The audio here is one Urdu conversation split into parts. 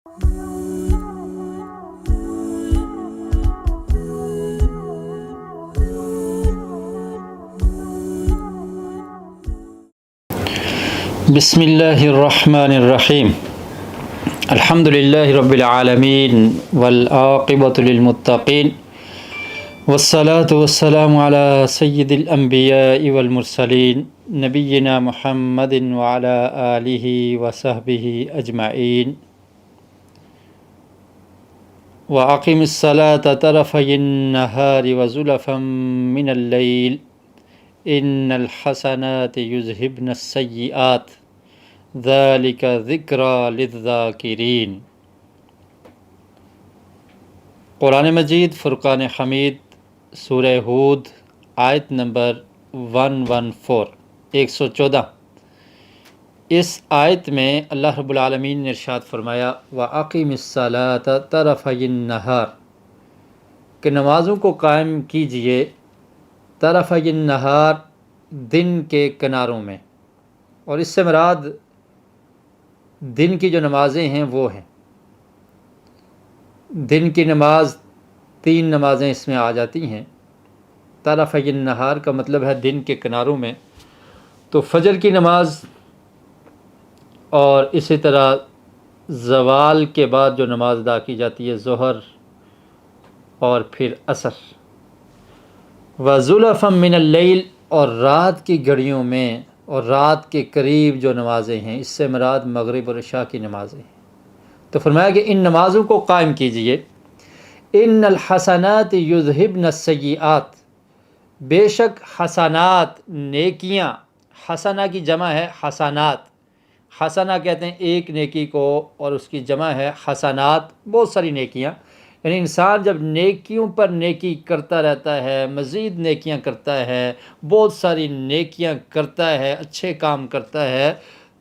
بسم اللہ الرحمن الرحیم الحمد للہ رب العالمین والعاقبۃ للمتقین والصلاة والسلام علی سید الانبیاء والمرسلین نبینا محمد وعلی آلہ وصحبہ اجمعین وأقم الصلاة طرفي النهار وزلفا من الليل ان الحسنات یذہبن السیئات ذلک ذکریٰ للذاکرین۔ قرآن مجید فرقان حمید سورہ ہود آیت نمبر 114 اس آیت میں اللہ رب العالمین نے ارشاد فرمایا وَأَقِمِ الصَّلَاةَ طَرَفَيِ النَّهَارِ کہ نمازوں کو قائم کیجئے طرفِ النہار دن کے کناروں میں، اور اس سے مراد دن کی جو نمازیں ہیں وہ ہیں۔ دن کی نماز 3 نمازیں اس میں آ جاتی ہیں۔ طرفِ النہار کا مطلب ہے دن کے کناروں میں، تو فجر کی نماز اور اسی طرح زوال کے بعد جو نماز ادا کی جاتی ہے ظہر اور پھر عصر، وَزُلَفًا مِّنَ اللَّيْلِ اور رات کی گھڑیوں میں اور رات کے قریب جو نمازیں ہیں، اس سے مراد مغرب اور عشاء کی نمازیں ہیں۔ تو فرمایا کہ ان نمازوں کو قائم کیجئے۔ ان الحسنات یذہبن السیئات بے شک حسنات نیکیاں، حسنہ کی جمع ہے حسنات، حسنہ کہتے ہیں ایک نیکی کو، اور اس کی جمع ہے حسنات، بہت ساری نیکیاں۔ یعنی انسان جب نیکیوں پر نیکی کرتا رہتا ہے، مزید نیکیاں کرتا ہے، بہت ساری نیکیاں کرتا ہے، اچھے کام کرتا ہے،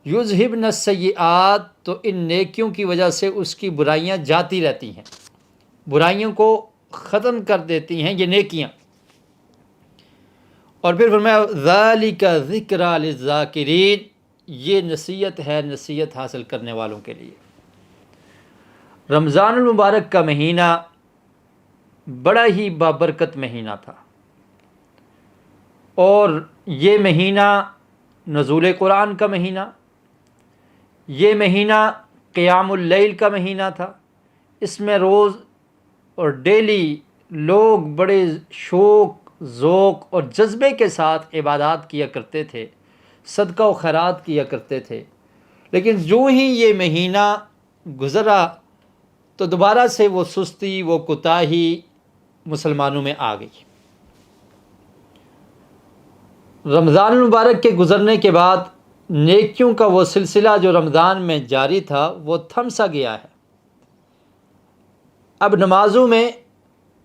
یذہبن السیئات تو ان نیکیوں کی وجہ سے اس کی برائیاں جاتی رہتی ہیں، برائیوں کو ختم کر دیتی ہیں یہ نیکیاں۔ اور پھر فرمایا ذالک ذکریٰ للذاکرین، یہ نصیحت ہے نصیحت حاصل کرنے والوں کے لیے۔ رمضان المبارک کا مہینہ بڑا ہی بابرکت مہینہ تھا، اور یہ مہینہ نزول قرآن کا مہینہ، یہ مہینہ قیام اللیل کا مہینہ تھا۔ اس میں روز اور ڈیلی لوگ بڑے شوق، ذوق اور جذبے کے ساتھ عبادات کیا کرتے تھے، صدقہ و خیرات کیا کرتے تھے۔ لیکن جو ہی یہ مہینہ گزرا تو دوبارہ سے وہ سستی، وہ کوتاہی مسلمانوں میں آ گئی۔ رمضان المبارک کے گزرنے کے بعد نیکیوں کا وہ سلسلہ جو رمضان میں جاری تھا وہ تھم سا گیا ہے۔ اب نمازوں میں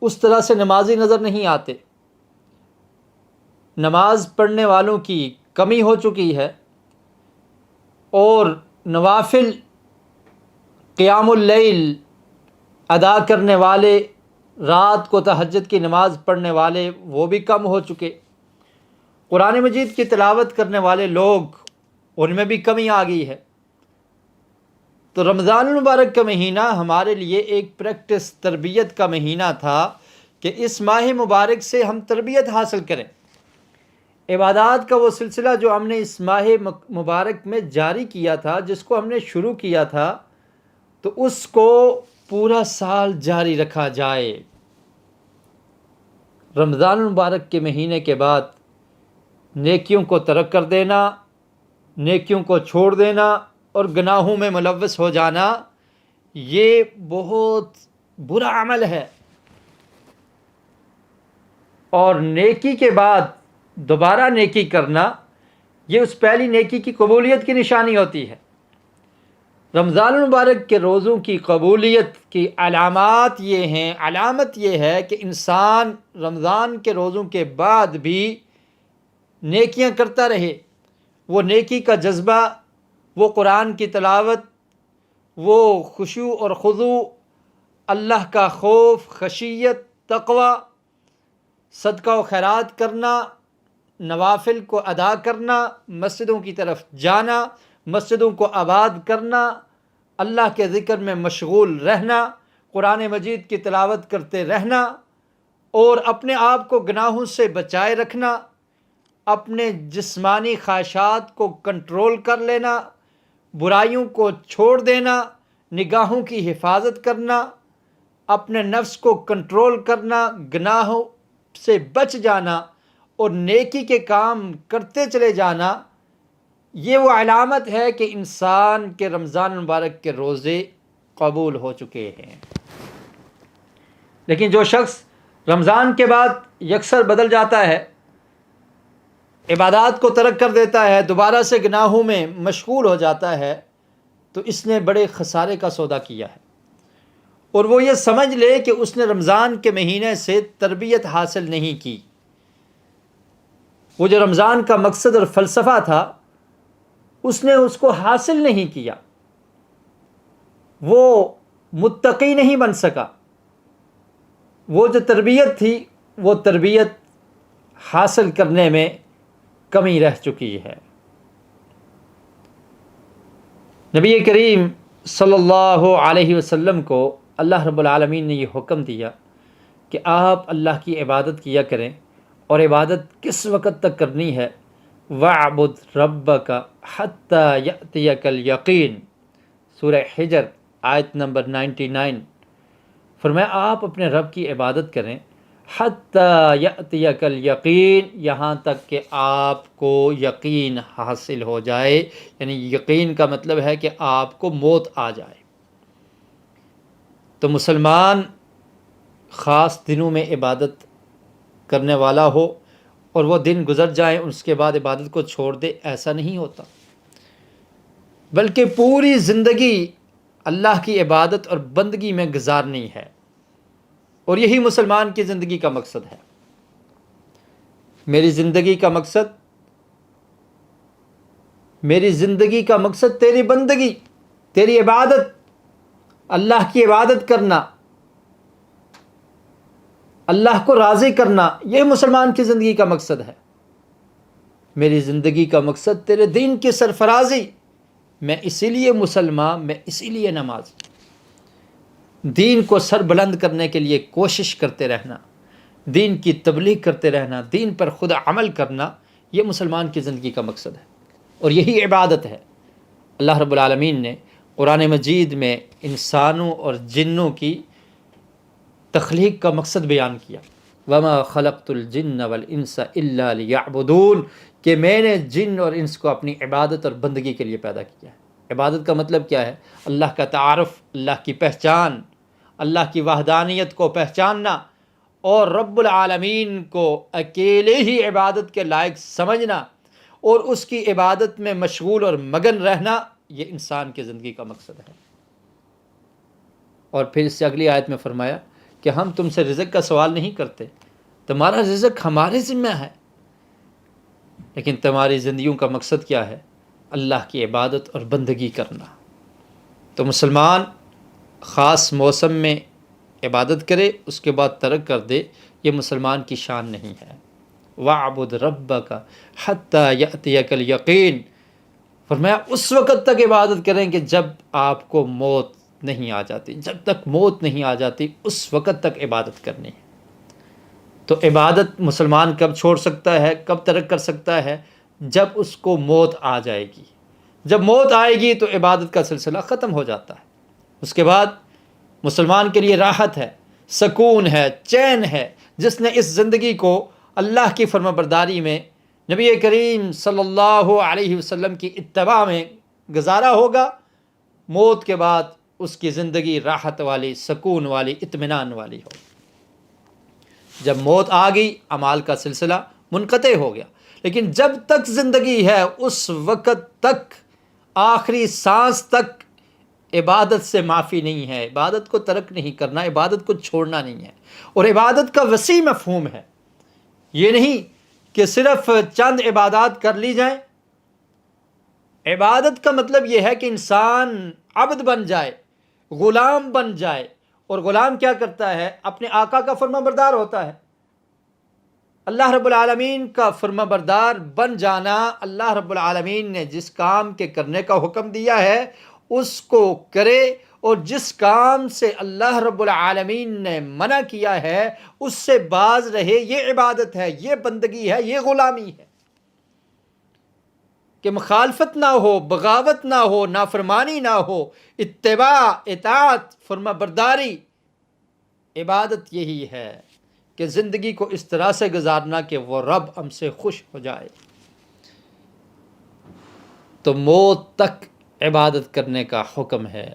اس طرح سے نمازی نظر نہیں آتے، نماز پڑھنے والوں کی کمی ہو چکی ہے، اور نوافل قیام اللیل ادا کرنے والے، رات کو تہجد کی نماز پڑھنے والے وہ بھی کم ہو چکے، قرآن مجید کی تلاوت کرنے والے لوگ ان میں بھی کمی آ گئی ہے۔ تو رمضان المبارک کا مہینہ ہمارے لیے ایک پریکٹس، تربیت کا مہینہ تھا کہ اس ماہ مبارک سے ہم تربیت حاصل کریں۔ عبادات کا وہ سلسلہ جو ہم نے اس ماہ مبارک میں جاری کیا تھا، جس کو ہم نے شروع کیا تھا، تو اس کو پورا سال جاری رکھا جائے۔ رمضان المبارک کے مہینے کے بعد نیکیوں کو ترک کر دینا، نیکیوں کو چھوڑ دینا اور گناہوں میں ملوث ہو جانا، یہ بہت برا عمل ہے، اور نیکی کے بعد دوبارہ نیکی کرنا یہ اس پہلی نیکی کی قبولیت کی نشانی ہوتی ہے۔ رمضان المبارک کے روزوں کی قبولیت کی علامات یہ ہیں، علامت یہ ہے کہ انسان رمضان کے روزوں کے بعد بھی نیکیاں کرتا رہے، وہ نیکی کا جذبہ، وہ قرآن کی تلاوت، وہ خشوع اور خضوع، اللہ کا خوف، خشیت، تقوی، صدقہ و خیرات کرنا، نوافل کو ادا کرنا، مسجدوں کی طرف جانا، مسجدوں کو آباد کرنا، اللہ کے ذکر میں مشغول رہنا، قرآن مجید کی تلاوت کرتے رہنا، اور اپنے آپ کو گناہوں سے بچائے رکھنا، اپنے جسمانی خواہشات کو کنٹرول کر لینا، برائیوں کو چھوڑ دینا، نگاہوں کی حفاظت کرنا، اپنے نفس کو کنٹرول کرنا، گناہوں سے بچ جانا اور نیکی کے کام کرتے چلے جانا، یہ وہ علامت ہے کہ انسان کے رمضان المبارک کے روزے قبول ہو چکے ہیں۔ لیکن جو شخص رمضان کے بعد یکسر بدل جاتا ہے، عبادات کو ترک کر دیتا ہے، دوبارہ سے گناہوں میں مشغول ہو جاتا ہے، تو اس نے بڑے خسارے کا سودا کیا ہے، اور وہ یہ سمجھ لے کہ اس نے رمضان کے مہینے سے تربیت حاصل نہیں کی۔ وہ جو رمضان کا مقصد اور فلسفہ تھا، اس نے اس کو حاصل نہیں کیا، وہ متقی نہیں بن سکا، وہ جو تربیت تھی وہ تربیت حاصل کرنے میں کمی رہ چکی ہے۔ نبی کریم صلی اللہ علیہ وسلم کو اللہ رب العالمین نے یہ حکم دیا کہ آپ اللہ کی عبادت کیا کریں، اور عبادت کس وقت تک کرنی ہے؟ وَاعْبُدْ رَبَّكَ حَتَّى يَأْتِيَكَ الْيَقِينُ، سورہ حجر آیت نمبر 99۔ فرمایا آپ اپنے رب کی عبادت کریں، حَتَّى يَأْتِيَكَ الْيَقِينُ، یہاں تک کہ آپ کو یقین حاصل ہو جائے، یعنی یقین کا مطلب ہے کہ آپ کو موت آ جائے۔ تو مسلمان خاص دنوں میں عبادت کرنے والا ہو اور وہ دن گزر جائیں اس کے بعد عبادت کو چھوڑ دے، ایسا نہیں ہوتا، بلکہ پوری زندگی اللہ کی عبادت اور بندگی میں گزارنی ہے، اور یہی مسلمان کی زندگی کا مقصد ہے۔ میری زندگی کا مقصد تیری بندگی، تیری عبادت، اللہ کی عبادت کرنا، اللہ کو راضی کرنا، یہ مسلمان کی زندگی کا مقصد ہے۔ میری زندگی کا مقصد تیرے دین کی سرفرازی، میں اسی لیے مسلمان، میں اسی لیے نماز، دین کو سر بلند کرنے کے لیے کوشش کرتے رہنا، دین کی تبلیغ کرتے رہنا، دین پر خود عمل کرنا، یہ مسلمان کی زندگی کا مقصد ہے، اور یہی عبادت ہے۔ اللہ رب العالمین نے قرآن مجید میں انسانوں اور جنوں کی تخلیق کا مقصد بیان کیا، وَمَا خَلَقْتُ الْجِنَّ وَالْإِنسَ إِلَّا لِيَعْبُدُونَ، کہ میں نے جن اور انس کو اپنی عبادت اور بندگی کے لیے پیدا کیا ہے۔ عبادت کا مطلب کیا ہے؟ اللہ کا تعارف، اللہ کی پہچان، اللہ کی وحدانیت کو پہچاننا، اور رب العالمین کو اکیلے ہی عبادت کے لائق سمجھنا، اور اس کی عبادت میں مشغول اور مگن رہنا، یہ انسان کی زندگی کا مقصد ہے۔ اور پھر اس سے اگلی آیت میں فرمایا کہ ہم تم سے رزق کا سوال نہیں کرتے، تمہارا رزق ہمارے ذمہ ہے، لیکن تمہاری زندگیوں کا مقصد کیا ہے؟ اللہ کی عبادت اور بندگی کرنا۔ تو مسلمان خاص موسم میں عبادت کرے، اس کے بعد ترک کر دے، یہ مسلمان کی شان نہیں ہے۔ وَاعْبُدْ رَبَّكَ حَتَّى يَأْتِيَكَ الْيَقِينُ، فرمایا اس وقت تک عبادت کریں کہ جب آپ کو موت نہیں آ جاتی، جب تک موت نہیں آ جاتی اس وقت تک عبادت کرنی ہے۔ تو عبادت مسلمان کب چھوڑ سکتا ہے، کب ترک کر سکتا ہے؟ جب اس کو موت آ جائے گی۔ جب موت آئے گی تو عبادت کا سلسلہ ختم ہو جاتا ہے، اس کے بعد مسلمان کے لیے راحت ہے، سکون ہے، چین ہے، جس نے اس زندگی کو اللہ کی فرما برداری میں، نبی کریم صلی اللہ علیہ وسلم کی اتباع میں گزارا ہوگا، موت کے بعد اس کی زندگی راحت والی، سکون والی، اطمینان والی ہوگی۔ جب موت آ گئی اعمال کا سلسلہ منقطع ہو گیا، لیکن جب تک زندگی ہے اس وقت تک، آخری سانس تک عبادت سے معافی نہیں ہے، عبادت کو ترک نہیں کرنا، عبادت کو چھوڑنا نہیں ہے۔ اور عبادت کا وسیع مفہوم ہے، یہ نہیں کہ صرف چند عبادات کر لی جائیں۔ عبادت کا مطلب یہ ہے کہ انسان عبد بن جائے، غلام بن جائے، اور غلام کیا کرتا ہے؟ اپنے آقا کا فرما بردار ہوتا ہے۔ اللہ رب العالمین کا فرما بردار بن جانا، اللہ رب العالمین نے جس کام کے کرنے کا حکم دیا ہے اس کو کرے، اور جس کام سے اللہ رب العالمین نے منع کیا ہے اس سے باز رہے۔ یہ عبادت ہے، یہ بندگی ہے، یہ غلامی ہے کہ مخالفت نہ ہو، بغاوت نہ ہو، نافرمانی نہ ہو، اتباع، اطاعت، فرما برداری۔ عبادت یہی ہے کہ زندگی کو اس طرح سے گزارنا کہ وہ رب ہم سے خوش ہو جائے۔ تو موت تک عبادت کرنے کا حکم ہے۔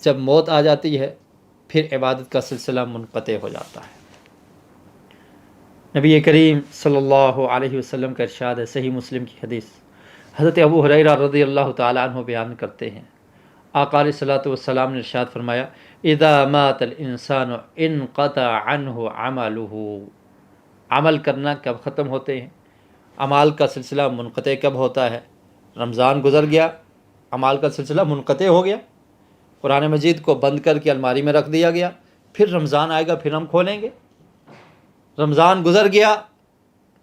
جب موت آ جاتی ہے پھر عبادت کا سلسلہ منقطع ہو جاتا ہے۔ نبی کریم صلی اللہ علیہ وسلم کا ارشاد ہے، صحیح مسلم کی حدیث، حضرت ابو ہریرہ رضی اللہ تعالیٰ عنہ بیان کرتے ہیں، آقا علیہ الصلوۃ والسلام نے ارشاد فرمایا، اذا مات الانسان انقطع عنہ عملہ۔ عمل کرنا کب ختم ہوتے ہیں؟ اعمال کا سلسلہ منقطع کب ہوتا ہے؟ رمضان گزر گیا، اعمال کا سلسلہ منقطع ہو گیا، قرآن مجید کو بند کر کے الماری میں رکھ دیا گیا، پھر رمضان آئے گا پھر ہم کھولیں گے۔ رمضان گزر گیا،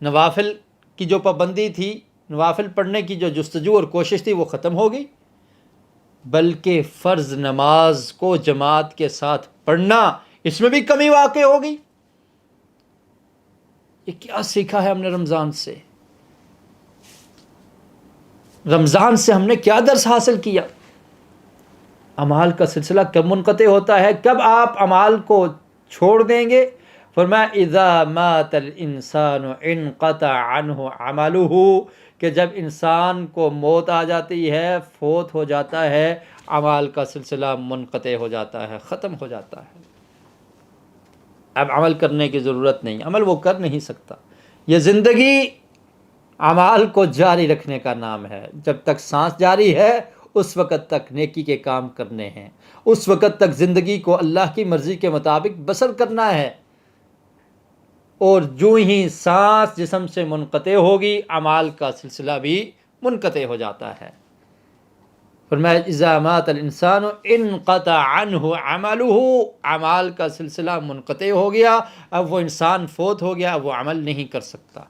نوافل کی جو پابندی تھی، نوافل پڑھنے کی جو جستجو اور کوشش تھی وہ ختم ہو گئی، بلکہ فرض نماز کو جماعت کے ساتھ پڑھنا، اس میں بھی کمی واقع ہوگی۔ یہ کیا سیکھا ہے ہم نے رمضان سے؟ رمضان سے ہم نے کیا درس حاصل کیا؟ اعمال کا سلسلہ کب منقطع ہوتا ہے؟ کب آپ اعمال کو چھوڑ دیں گے؟ فرمایا اذا مات الانسان انقطع عنہ عملہ، کہ جب انسان کو موت آ جاتی ہے، فوت ہو جاتا ہے، اعمال کا سلسلہ منقطع ہو جاتا ہے، ختم ہو جاتا ہے۔ اب عمل کرنے کی ضرورت نہیں، عمل وہ کر نہیں سکتا۔ یہ زندگی اعمال کو جاری رکھنے کا نام ہے۔ جب تک سانس جاری ہے اس وقت تک نیکی کے کام کرنے ہیں، اس وقت تک زندگی کو اللہ کی مرضی کے مطابق بسر کرنا ہے، اور جو ہی سانس جسم سے منقطع ہوگی اعمال کا سلسلہ بھی منقطع ہو جاتا ہے۔ فرمایا اذا مات الانسان انقطع عنہ عملہ، اعمال کا سلسلہ منقطع ہو گیا، اب وہ انسان فوت ہو گیا، اب وہ عمل نہیں کر سکتا۔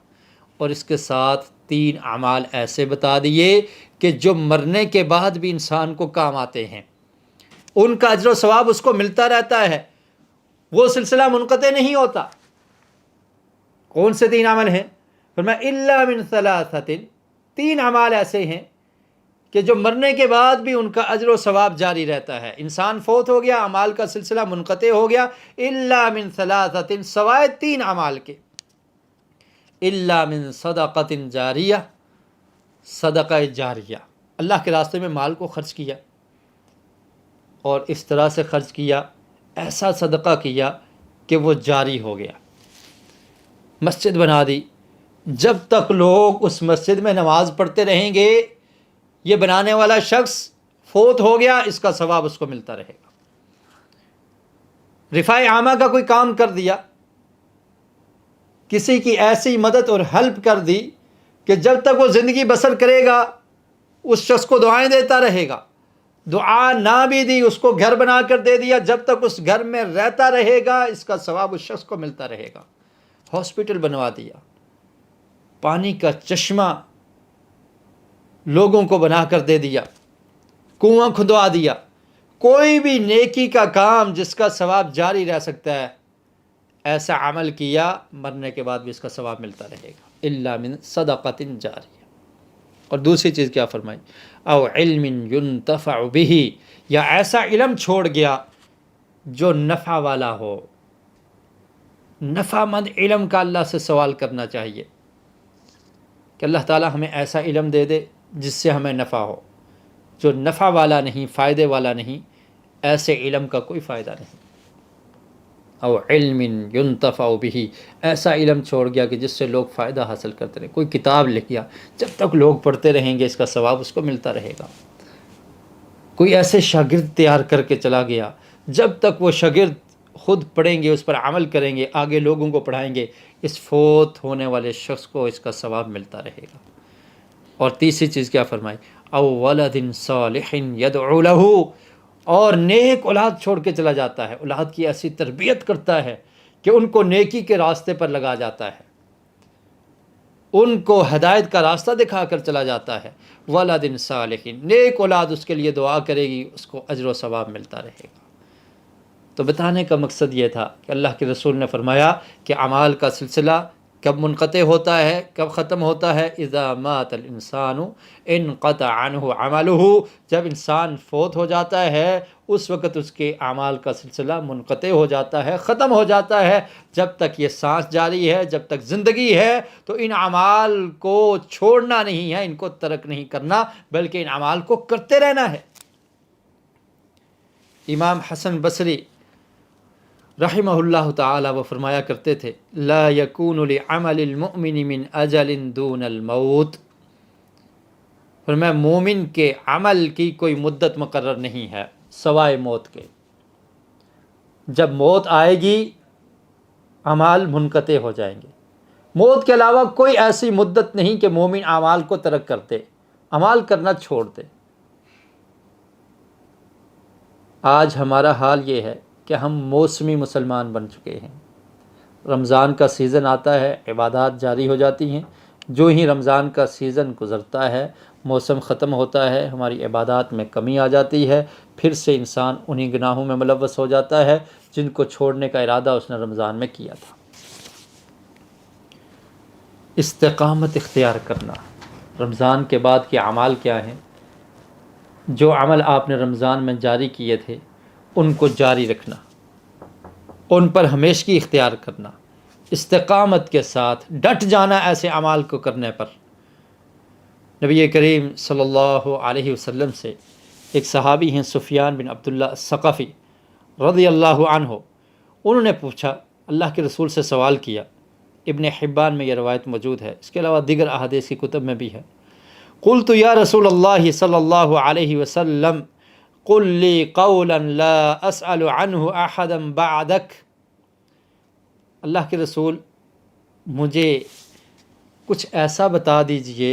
اور اس کے ساتھ 3 اعمال ایسے بتا دیے کہ جو مرنے کے بعد بھی انسان کو کام آتے ہیں، ان کا اجر و ثواب اس کو ملتا رہتا ہے، وہ سلسلہ منقطع نہیں ہوتا۔ کون سے 3 عمل ہیں؟ فرمایا الا من ثلاثۃ، 3 اعمال ایسے ہیں کہ جو مرنے کے بعد بھی ان کا اجر و ثواب جاری رہتا ہے۔ انسان فوت ہو گیا، اعمال کا سلسلہ منقطع ہو گیا، الا من ثلاثۃ، سوائے 3 اعمال کے، الا من صدقۃ جاریہ، صدقہ جاریہ، اللہ کے راستے میں مال کو خرچ کیا، اور اس طرح سے خرچ کیا، ایسا صدقہ کیا کہ وہ جاری ہو گیا۔ مسجد بنا دی، جب تک لوگ اس مسجد میں نماز پڑھتے رہیں گے، یہ بنانے والا شخص فوت ہو گیا، اس کا ثواب اس کو ملتا رہے گا۔ رفاع عامہ کا کوئی کام کر دیا، کسی کی ایسی مدد اور ہیلپ کر دی کہ جب تک وہ زندگی بسر کرے گا اس شخص کو دعائیں دیتا رہے گا، دعا نہ بھی دی، اس کو گھر بنا کر دے دیا، جب تک اس گھر میں رہتا رہے گا اس کا ثواب اس شخص کو ملتا رہے گا۔ ہاسپٹل بنوا دیا، پانی کا چشمہ لوگوں کو بنا کر دے دیا، کنواں کھدوا دیا، کوئی بھی نیکی کا کام جس کا ثواب جاری رہ سکتا ہے، ایسا عمل کیا، مرنے کے بعد بھی اس کا ثواب ملتا رہے گا، الا من صدقۃ جاریہ۔ اور دوسری چیز کیا فرمائی؟ او علم ينتفع به، یا ایسا علم چھوڑ گیا جو نفع والا ہو۔ نفع مند علم کا اللہ سے سوال کرنا چاہیے کہ اللہ تعالی ہمیں ایسا علم دے دے جس سے ہمیں نفع ہو۔ جو نفع والا نہیں، فائدے والا نہیں، ایسے علم کا کوئی فائدہ نہیں۔ او علم ينتفع به، ایسا علم چھوڑ گیا کہ جس سے لوگ فائدہ حاصل کرتے رہے، کوئی کتاب لکھ گیا، جب تک لوگ پڑھتے رہیں گے اس کا ثواب اس کو ملتا رہے گا۔ کوئی ایسے شاگرد تیار کر کے چلا گیا، جب تک وہ شاگرد خود پڑھیں گے، اس پر عمل کریں گے، آگے لوگوں کو پڑھائیں گے، اس فوت ہونے والے شخص کو اس کا ثواب ملتا رہے گا۔ اور تیسری چیز کیا فرمائی؟ او ولد صالح يدعو له، اور نیک اولاد چھوڑ کے چلا جاتا ہے، اولاد کی ایسی تربیت کرتا ہے کہ ان کو نیکی کے راستے پر لگا جاتا ہے۔ ان کو ہدایت کا راستہ دکھا کر چلا جاتا ہے۔ ولد صالح، نیک اولاد اس کے لیے دعا کرے گی، اس کو اجر و ثواب ملتا رہے گا۔ تو بتانے کا مقصد یہ تھا کہ اللہ کے رسول نے فرمایا کہ اعمال کا سلسلہ کب منقطع ہوتا ہے، کب ختم ہوتا ہے؟ اذا مات الانسان انقطع عنہ عملہ، جب انسان فوت ہو جاتا ہے اس وقت اس کے اعمال کا سلسلہ منقطع ہو جاتا ہے، ختم ہو جاتا ہے۔ جب تک یہ سانس جاری ہے، جب تک زندگی ہے، تو ان اعمال کو چھوڑنا نہیں ہے، ان کو ترک نہیں کرنا، بلکہ ان اعمال کو کرتے رہنا ہے۔ امام حسن بصری رحمہ اللہ تعالی وہ فرمایا کرتے تھے، لا یکون لعمل المؤمن من اجل دون الموت، فرمایا مومن کے عمل کی کوئی مدت مقرر نہیں ہے سوائے موت کے۔ جب موت آئے گی اعمال منقطع ہو جائیں گے۔ موت کے علاوہ کوئی ایسی مدت نہیں کہ مومن اعمال کو ترک کرتے، اعمال کرنا چھوڑ دے۔ آج ہمارا حال یہ ہے کہ ہم موسمی مسلمان بن چکے ہیں۔ رمضان کا سیزن آتا ہے، عبادات جاری ہو جاتی ہیں، جو ہی رمضان کا سیزن گزرتا ہے، موسم ختم ہوتا ہے، ہماری عبادات میں کمی آ جاتی ہے، پھر سے انسان انہی گناہوں میں ملوث ہو جاتا ہے جن کو چھوڑنے کا ارادہ اس نے رمضان میں کیا تھا۔ استقامت اختیار کرنا۔ رمضان کے بعد کے اعمال کیا ہیں؟ جو عمل آپ نے رمضان میں جاری کیے تھے ان کو جاری رکھنا، ان پر ہمیشگی اختیار کرنا، استقامت کے ساتھ ڈٹ جانا ایسے اعمال کو کرنے پر۔ نبی کریم صلی اللہ علیہ وسلم سے ایک صحابی ہیں سفیان بن عبداللہ الثقفی رضی اللہ عنہ، انہوں نے پوچھا، اللہ کے رسول سے سوال کیا، ابن حبان میں یہ روایت موجود ہے، اس کے علاوہ دیگر احادیث کی کتب میں بھی ہے۔ قلت یا رسول اللہ صلی اللہ علیہ وسلم قل لی قولا لا اسأل عنہ احدا بعدک، اللہ کے رسول مجھے کچھ ایسا بتا دیجئے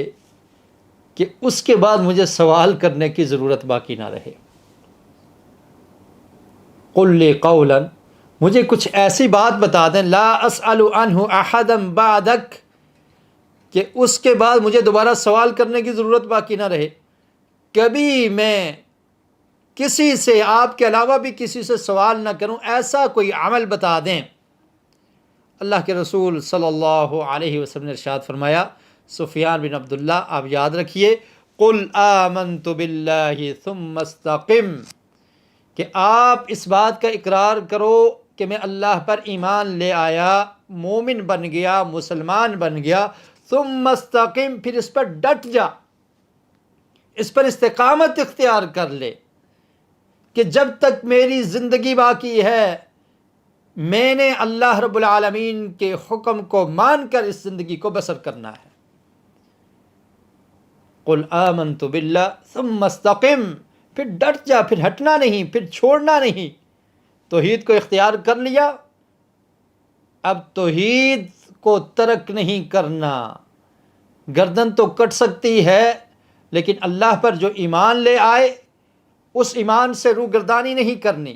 کہ اس کے بعد مجھے سوال کرنے کی ضرورت باقی نہ رہے۔ قل لی قولا، مجھے کچھ ایسی بات بتا دیں، لا اسأل عنہ احدا بعدک، کہ اس کے بعد مجھے دوبارہ سوال کرنے کی ضرورت باقی نہ رہے، کبھی میں کسی سے آپ کے علاوہ بھی کسی سے سوال نہ کروں، ایسا کوئی عمل بتا دیں۔ اللہ کے رسول صلی اللہ علیہ وسلم نے ارشاد فرمایا، سفیان بن عبداللہ آپ یاد رکھیے، قل آمنت باللہ ثم استقم، کہ آپ اس بات کا اقرار کرو کہ میں اللہ پر ایمان لے آیا، مومن بن گیا، مسلمان بن گیا، ثم استقم، پھر اس پر ڈٹ جا، اس پر استقامت اختیار کر لے کہ جب تک میری زندگی باقی ہے میں نے اللہ رب العالمین کے حکم کو مان کر اس زندگی کو بسر کرنا ہے۔ قل آمنت باللہ ثم استقم، پھر ڈٹ جا، پھر ہٹنا نہیں، پھر چھوڑنا نہیں۔ توحید کو اختیار کر لیا، اب توحید کو ترک نہیں کرنا۔ گردن تو کٹ سکتی ہے لیکن اللہ پر جو ایمان لے آئے اس ایمان سے روگردانی نہیں کرنی۔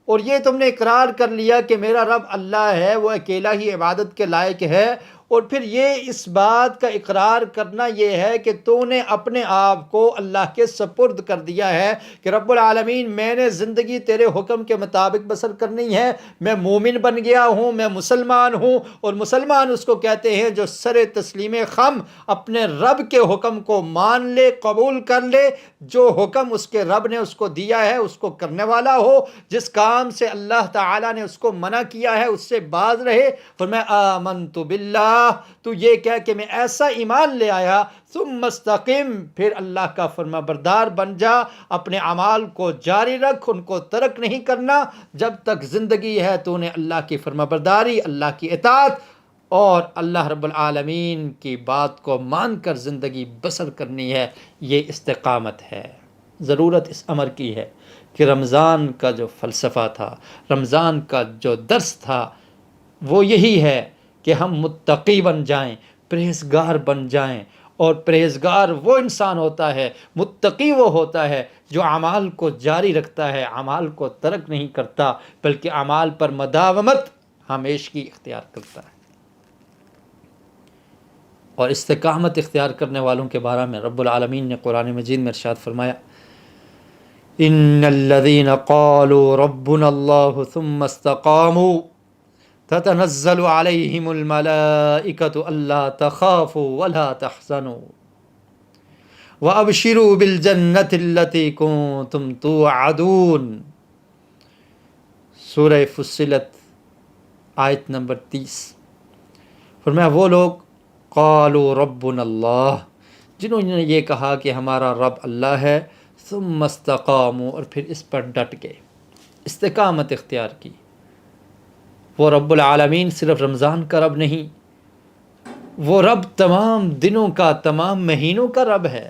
اور یہ تم نے اقرار کر لیا کہ میرا رب اللہ ہے، وہ اکیلا ہی عبادت کے لائق ہے، اور پھر یہ اس بات کا اقرار کرنا یہ ہے کہ تو نے اپنے آپ کو اللہ کے سپرد کر دیا ہے کہ رب العالمین میں نے زندگی تیرے حکم کے مطابق بسر کرنی ہے، میں مومن بن گیا ہوں، میں مسلمان ہوں۔ اور مسلمان اس کو کہتے ہیں جو سر تسلیم خم اپنے رب کے حکم کو مان لے، قبول کر لے، جو حکم اس کے رب نے اس کو دیا ہے اس کو کرنے والا ہو، جس کام سے اللہ تعالیٰ نے اس کو منع کیا ہے اس سے باز رہے۔ فرمایا آمنت باللہ، تو یہ کہہ کہ میں ایسا ایمان لے آیا، ثم استقم، پھر اللہ کا فرما بردار بن جا، اپنے اعمال کو جاری رکھ، ان کو ترک نہیں کرنا۔ جب تک زندگی ہے تو نے اللہ کی فرما برداری، اللہ کی اطاعت اور اللہ رب العالمین کی بات کو مان کر زندگی بسر کرنی ہے۔ یہ استقامت ہے۔ ضرورت اس امر کی ہے کہ رمضان کا جو فلسفہ تھا، رمضان کا جو درس تھا، وہ یہی ہے کہ ہم متقی بن جائیں، پرہیزگار بن جائیں۔ اور پرہیزگار وہ انسان ہوتا ہے، متقی وہ ہوتا ہے جو اعمال کو جاری رکھتا ہے، اعمال کو ترک نہیں کرتا، بلکہ اعمال پر مداومت ہمیشگی اختیار کرتا ہے۔ اور استقامت اختیار کرنے والوں کے بارے میں رب العالمین نے قرآن مجید میں ارشاد فرمایا ان الذين قالوا ربنا الله ثم استقاموا تتنزل عليهم الملائكة ألا تخافوا ولا تحزنوا وأبشروا بالجنة التي كنتم توعدون. سورہ فصلت آیت نمبر 30. فرمایا وہ لوگ قالوا ربنا اللہ، جنہوں نے یہ کہا کہ ہمارا رب اللہ ہے، ثم استقاموا، اور پھر اس پر ڈٹ گئے، استقامت اختیار کی. وہ رب العالمین صرف رمضان کا رب نہیں، وہ رب تمام دنوں کا، تمام مہینوں کا رب ہے.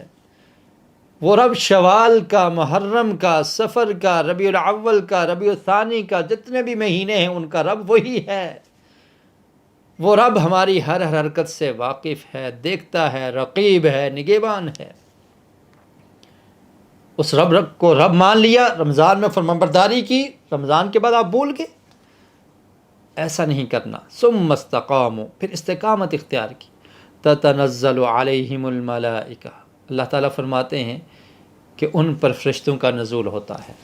وہ رب شوال کا، محرم کا، سفر کا، ربیع الاول کا، ربیع الثانی کا، جتنے بھی مہینے ہیں ان کا رب وہی ہے. وہ رب ہماری ہر حرکت سے واقف ہے، دیکھتا ہے، رقیب ہے، نگہبان ہے. اس رب کو رب مان لیا، رمضان میں فرمانبرداری کی، رمضان کے بعد آپ بھول گئے. ایسا نہیں کرنا. ثم استقاموا، پھر استقامت اختیار کی. تتنزل علیہم الملائکہ، اللہ تعالیٰ فرماتے ہیں کہ ان پر فرشتوں کا نزول ہوتا ہے،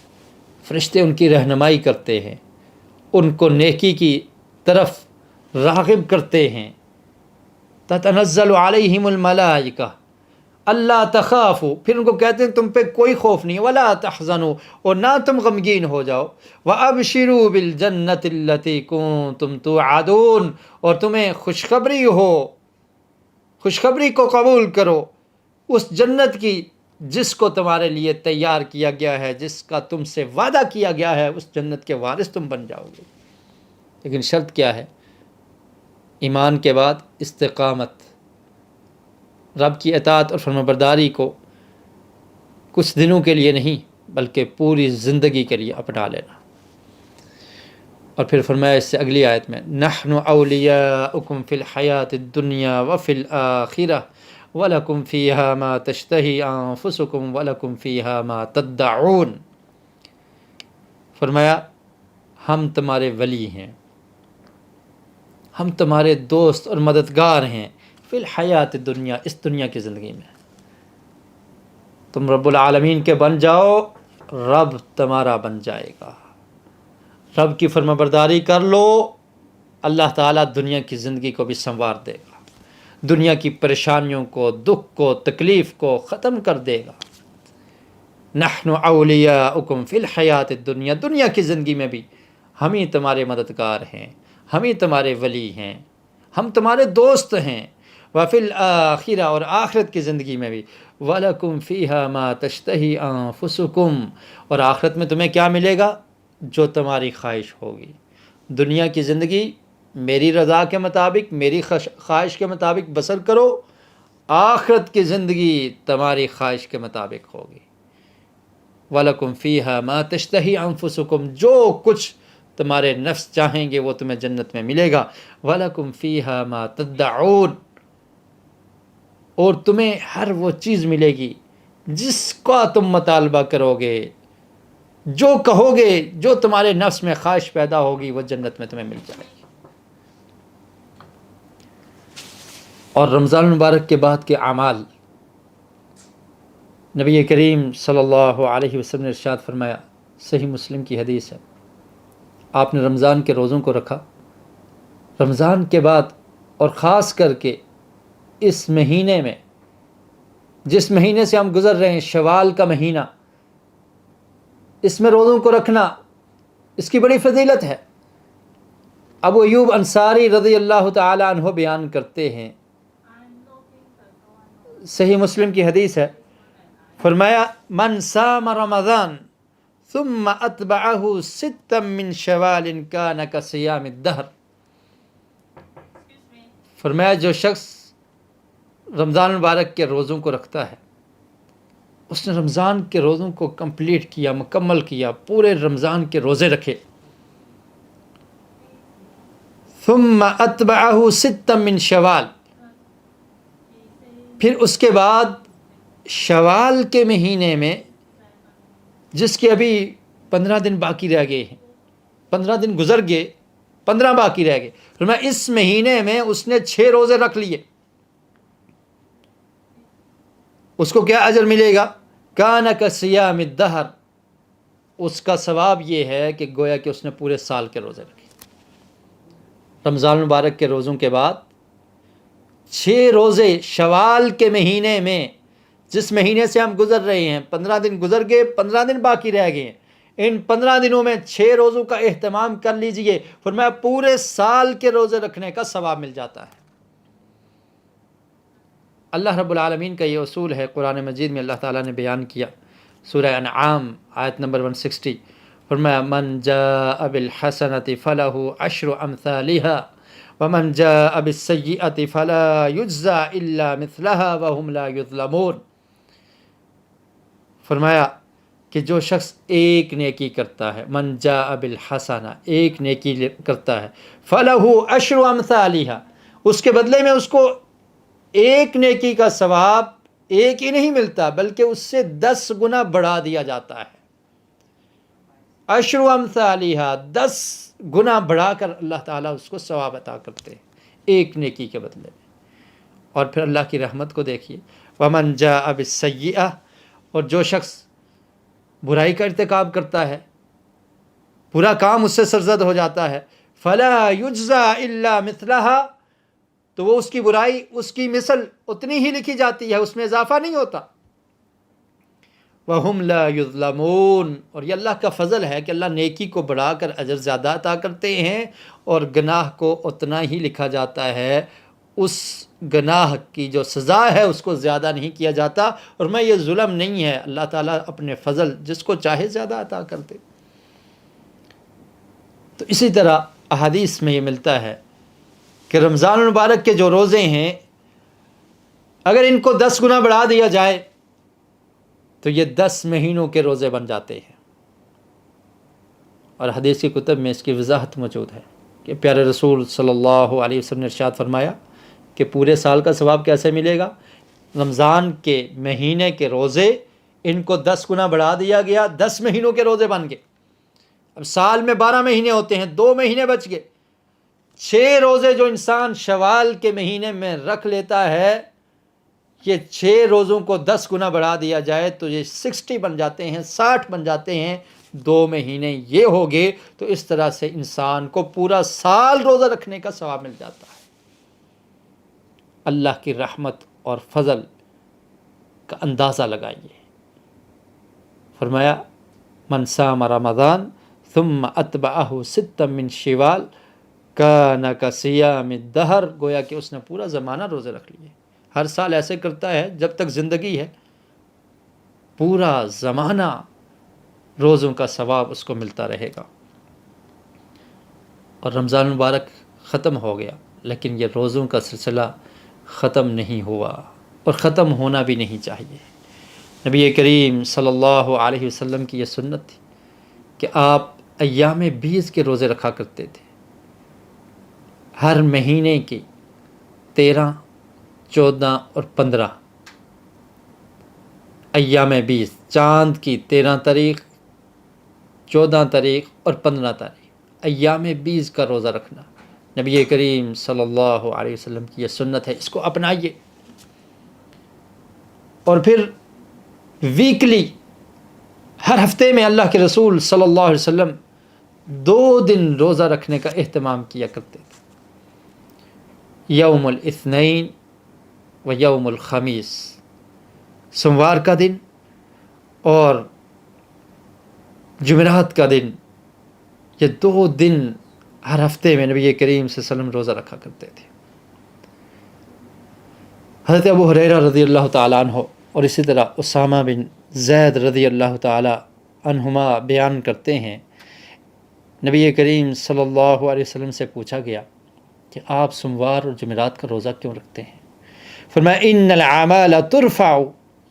فرشتے ان کی رہنمائی کرتے ہیں، ان کو نیکی کی طرف راغب کرتے ہیں. تتنزل علیہم الملائکہ اللہ تخافوا، پھر ان کو کہتے ہیں تم پہ کوئی خوف نہیں، ولا تحزنوا، اور نہ تم غمگین ہو جاؤ. وابشروا بالجنۃ التي كنتم توعدون، اور تمہیں خوشخبری ہو، خوشخبری کو قبول کرو اس جنت کی جس کو تمہارے لیے تیار کیا گیا ہے، جس کا تم سے وعدہ کیا گیا ہے. اس جنت کے وارث تم بن جاؤ گے. لیکن شرط کیا ہے؟ ایمان کے بعد استقامت، رب کی اطاعت اور فرمانبرداری کو کچھ دنوں کے لیے نہیں بلکہ پوری زندگی کے لیے اپنا لینا. اور پھر فرمایا اس سے اگلی آیت میں نحن اولیاؤکم فی الحیات الدنیا وفی الآخرہ وَلَكُمْ فِيهَا مَا تَشْتَهِي أَنفُسُكُمْ وَلَكُمْ فِيهَا مَا تَدَّعُونَ. فرمایا ہم تمہارے ولی ہیں، ہم تمہارے دوست اور مددگار ہیں، فی الحیات دنیا، اس دنیا کی زندگی میں. تم رب العالمین کے بن جاؤ، رب تمہارا بن جائے گا. رب کی فرمانبرداری کر لو، اللہ تعالیٰ دنیا کی زندگی کو بھی سنوار دے گا، دنیا کی پریشانیوں کو، دکھ کو، تکلیف کو ختم کر دے گا. نحن اولیاؤکم فی الحیات الدنیا، دنیا کی زندگی میں بھی ہم ہی تمہارے مددگار ہیں، ہم ہی تمہارے ولی ہیں، ہم تمہارے دوست ہیں. وفی الآخرہ، اور آخرت کی زندگی میں بھی وَلَكُمْ فِيهَا مَا تَشْتَهِي أَنفُسُكُمْ، اور آخرت میں تمہیں کیا ملے گا؟ جو تمہاری خواہش ہوگی. دنیا کی زندگی میری رضا کے مطابق، میری خواہش کے مطابق بسر کرو، آخرت کی زندگی تمہاری خواہش کے مطابق ہوگی. وَلَكُمْ فِيهَا مَا تَشْتَهِي أَنفُسُكُمْ، جو کچھ تمہارے نفس چاہیں گے وہ تمہیں جنت میں ملے گا. وَلَكُمْ فِيهَا مَا تَدَّعُونَ، اور تمہیں ہر وہ چیز ملے گی جس کا تم مطالبہ کرو گے، جو کہو گے، جو تمہارے نفس میں خواہش پیدا ہوگی وہ جنت میں تمہیں مل جائے گی. اور رمضان المبارک کے بعد کے اعمال، نبی کریم صلی اللہ علیہ وسلم نے ارشاد فرمایا، صحیح مسلم کی حدیث ہے، آپ نے رمضان کے روزوں کو رکھا، رمضان کے بعد اور خاص کر کے اس مہینے میں، جس مہینے سے ہم گزر رہے ہیں، شوال کا مہینہ، اس میں روزوں کو رکھنا، اس کی بڑی فضیلت ہے. ابو ایوب انصاری رضی اللہ تعالی عنہ بیان کرتے ہیں، صحیح مسلم کی حدیث ہے، فرمایا من صام رمضان ثم اتبعہ ستا من شوال کان کصیام الدہر. فرمایا جو شخص رمضان المبارک کے روزوں کو رکھتا ہے، اس نے رمضان کے روزوں کو کمپلیٹ کیا، مکمل کیا، پورے رمضان کے روزے رکھے. ثم اتبعہ ستا من شوال، پھر اس کے بعد شوال کے مہینے میں، جس کے ابھی 15 دن باقی رہ گئے ہیں، 15 دن گزر گئے، 15 باقی رہ گئے، فرمایا اس مہینے میں اس نے 6 روزے رکھ لیے. اس کو کیا اجر ملے گا؟ کان کصیام الدہر، اس کا ثواب یہ ہے کہ گویا کہ اس نے پورے سال کے روزے رکھے۔ رمضان مبارک کے روزوں کے بعد 6 روزے شوال کے مہینے میں، جس مہینے سے ہم گزر رہے ہیں، 15 دن گزر گئے، 15 دن باقی رہ گئے ہیں، ان 15 دنوں میں 6 روزوں کا اہتمام کر لیجئے، فرمایا پورے سال کے روزے رکھنے کا ثواب مل جاتا ہے۔ اللہ رب العالمین کا یہ اصول ہے، قرآن مجید میں اللہ تعالیٰ نے بیان کیا، سورہ انعام آیت نمبر 160، فرمایا من جاء بالحسنۃ فلہ عشر امثالها ومن جاء بالسیئۃ فلا یجزى الا مثلها وهم لا یظلمون۔ فرمایا کہ جو شخص ایک نیکی کرتا ہے، من جاء بالحسنہ، ایک نیکی کرتا ہے، فلہ عشر امثالها، اس کے بدلے میں اس کو ایک نیکی کا ثواب ایک ہی نہیں ملتا، بلکہ اس سے 10 گنا بڑھا دیا جاتا ہے۔ عشر امثالها، 10 گنا بڑھا کر اللہ تعالیٰ اس کو ثواب عطا کرتے ہیں ایک نیکی کے بدلے میں۔ اور پھر اللہ کی رحمت کو دیکھیے، ومن جاء بالسیئہ، اور جو شخص برائی کا ارتکاب کرتا ہے، برا کام اس سے سرزد ہو جاتا ہے، فلا یجزى الا مثلها، تو وہ اس کی برائی، اس کی مثل اتنی ہی لکھی جاتی ہے، اس میں اضافہ نہیں ہوتا۔ وَهُمْ لَا يُظْلَمُونَ، اور یہ اللہ کا فضل ہے کہ اللہ نیکی کو بڑھا کر اجر زیادہ عطا کرتے ہیں، اور گناہ کو اتنا ہی لکھا جاتا ہے، اس گناہ کی جو سزا ہے اس کو زیادہ نہیں کیا جاتا۔ اور میں یہ ظلم نہیں ہے، اللہ تعالیٰ اپنے فضل جس کو چاہے زیادہ عطا کرتے۔ تو اسی طرح احادیث میں یہ ملتا ہے کہ رمضان المبارک کے جو روزے ہیں، اگر ان کو 10 گنا بڑھا دیا جائے تو یہ 10 مہینوں کے روزے بن جاتے ہیں۔ اور حدیث کی کتب میں اس کی وضاحت موجود ہے کہ پیارے رسول صلی اللہ علیہ وسلم نے ارشاد فرمایا کہ پورے سال کا ثواب کیسے ملے گا؟ رمضان کے مہینے کے روزے، ان کو 10 گنا بڑھا دیا گیا، 10 مہینوں کے روزے بن گئے۔ اب سال میں 12 مہینے ہوتے ہیں، 2 مہینے بچ گئے۔ 6 روزے جو انسان شوال کے مہینے میں رکھ لیتا ہے، یہ 6 روزوں کو 10 گنا بڑھا دیا جائے تو یہ 60 بن جاتے ہیں، 60 بن جاتے ہیں، 2 مہینے یہ ہو گئے۔ تو اس طرح سے انسان کو پورا سال روزہ رکھنے کا ثواب مل جاتا ہے۔ اللہ کی رحمت اور فضل کا اندازہ لگائیے۔ فرمایا من صام رمضان ثم اتبعہ 6 من شوال کان کصیام الدہر، گویا کہ اس نے پورا زمانہ روزے رکھ لیے۔ ہر سال ایسے کرتا ہے جب تک زندگی ہے، پورا زمانہ روزوں کا ثواب اس کو ملتا رہے گا۔ اور رمضان مبارک ختم ہو گیا، لیکن یہ روزوں کا سلسلہ ختم نہیں ہوا، اور ختم ہونا بھی نہیں چاہیے۔ نبی کریم صلی اللہ علیہ وسلم کی یہ سنت تھی کہ آپ ایام 20 کے روزے رکھا کرتے تھے۔ ہر مہینے کی 13، 14 اور 15 ایام 20، چاند کی 13 تاریخ، 14 تاریخ اور 15 تاریخ، ایام 20 کا روزہ رکھنا نبی کریم صلی اللہ علیہ وسلم کی یہ سنت ہے، اس کو اپنائیے۔ اور پھر ویکلی، ہر ہفتے میں اللہ کے رسول صلی اللہ علیہ وسلم 2 دن روزہ رکھنے کا اہتمام کیا کرتے تھے، یوم الاثنین و یوم الخمیس، سوموار کا دن اور جمعرات کا دن۔ یہ 2 دن ہر ہفتے میں نبی کریم صلی اللہ علیہ وسلم روزہ رکھا کرتے تھے۔ حضرت ابو ہریرہ رضی اللہ تعالیٰ عنہ اور اسی طرح اسامہ بن زید رضی اللہ تعالیٰ عنہما بیان کرتے ہیں، نبی کریم صلی اللہ علیہ وسلم سے پوچھا گیا کہ آپ سوموار اور جمعرات کا روزہ کیوں رکھتے ہیں؟ فرمایا ان الاعمال ترفع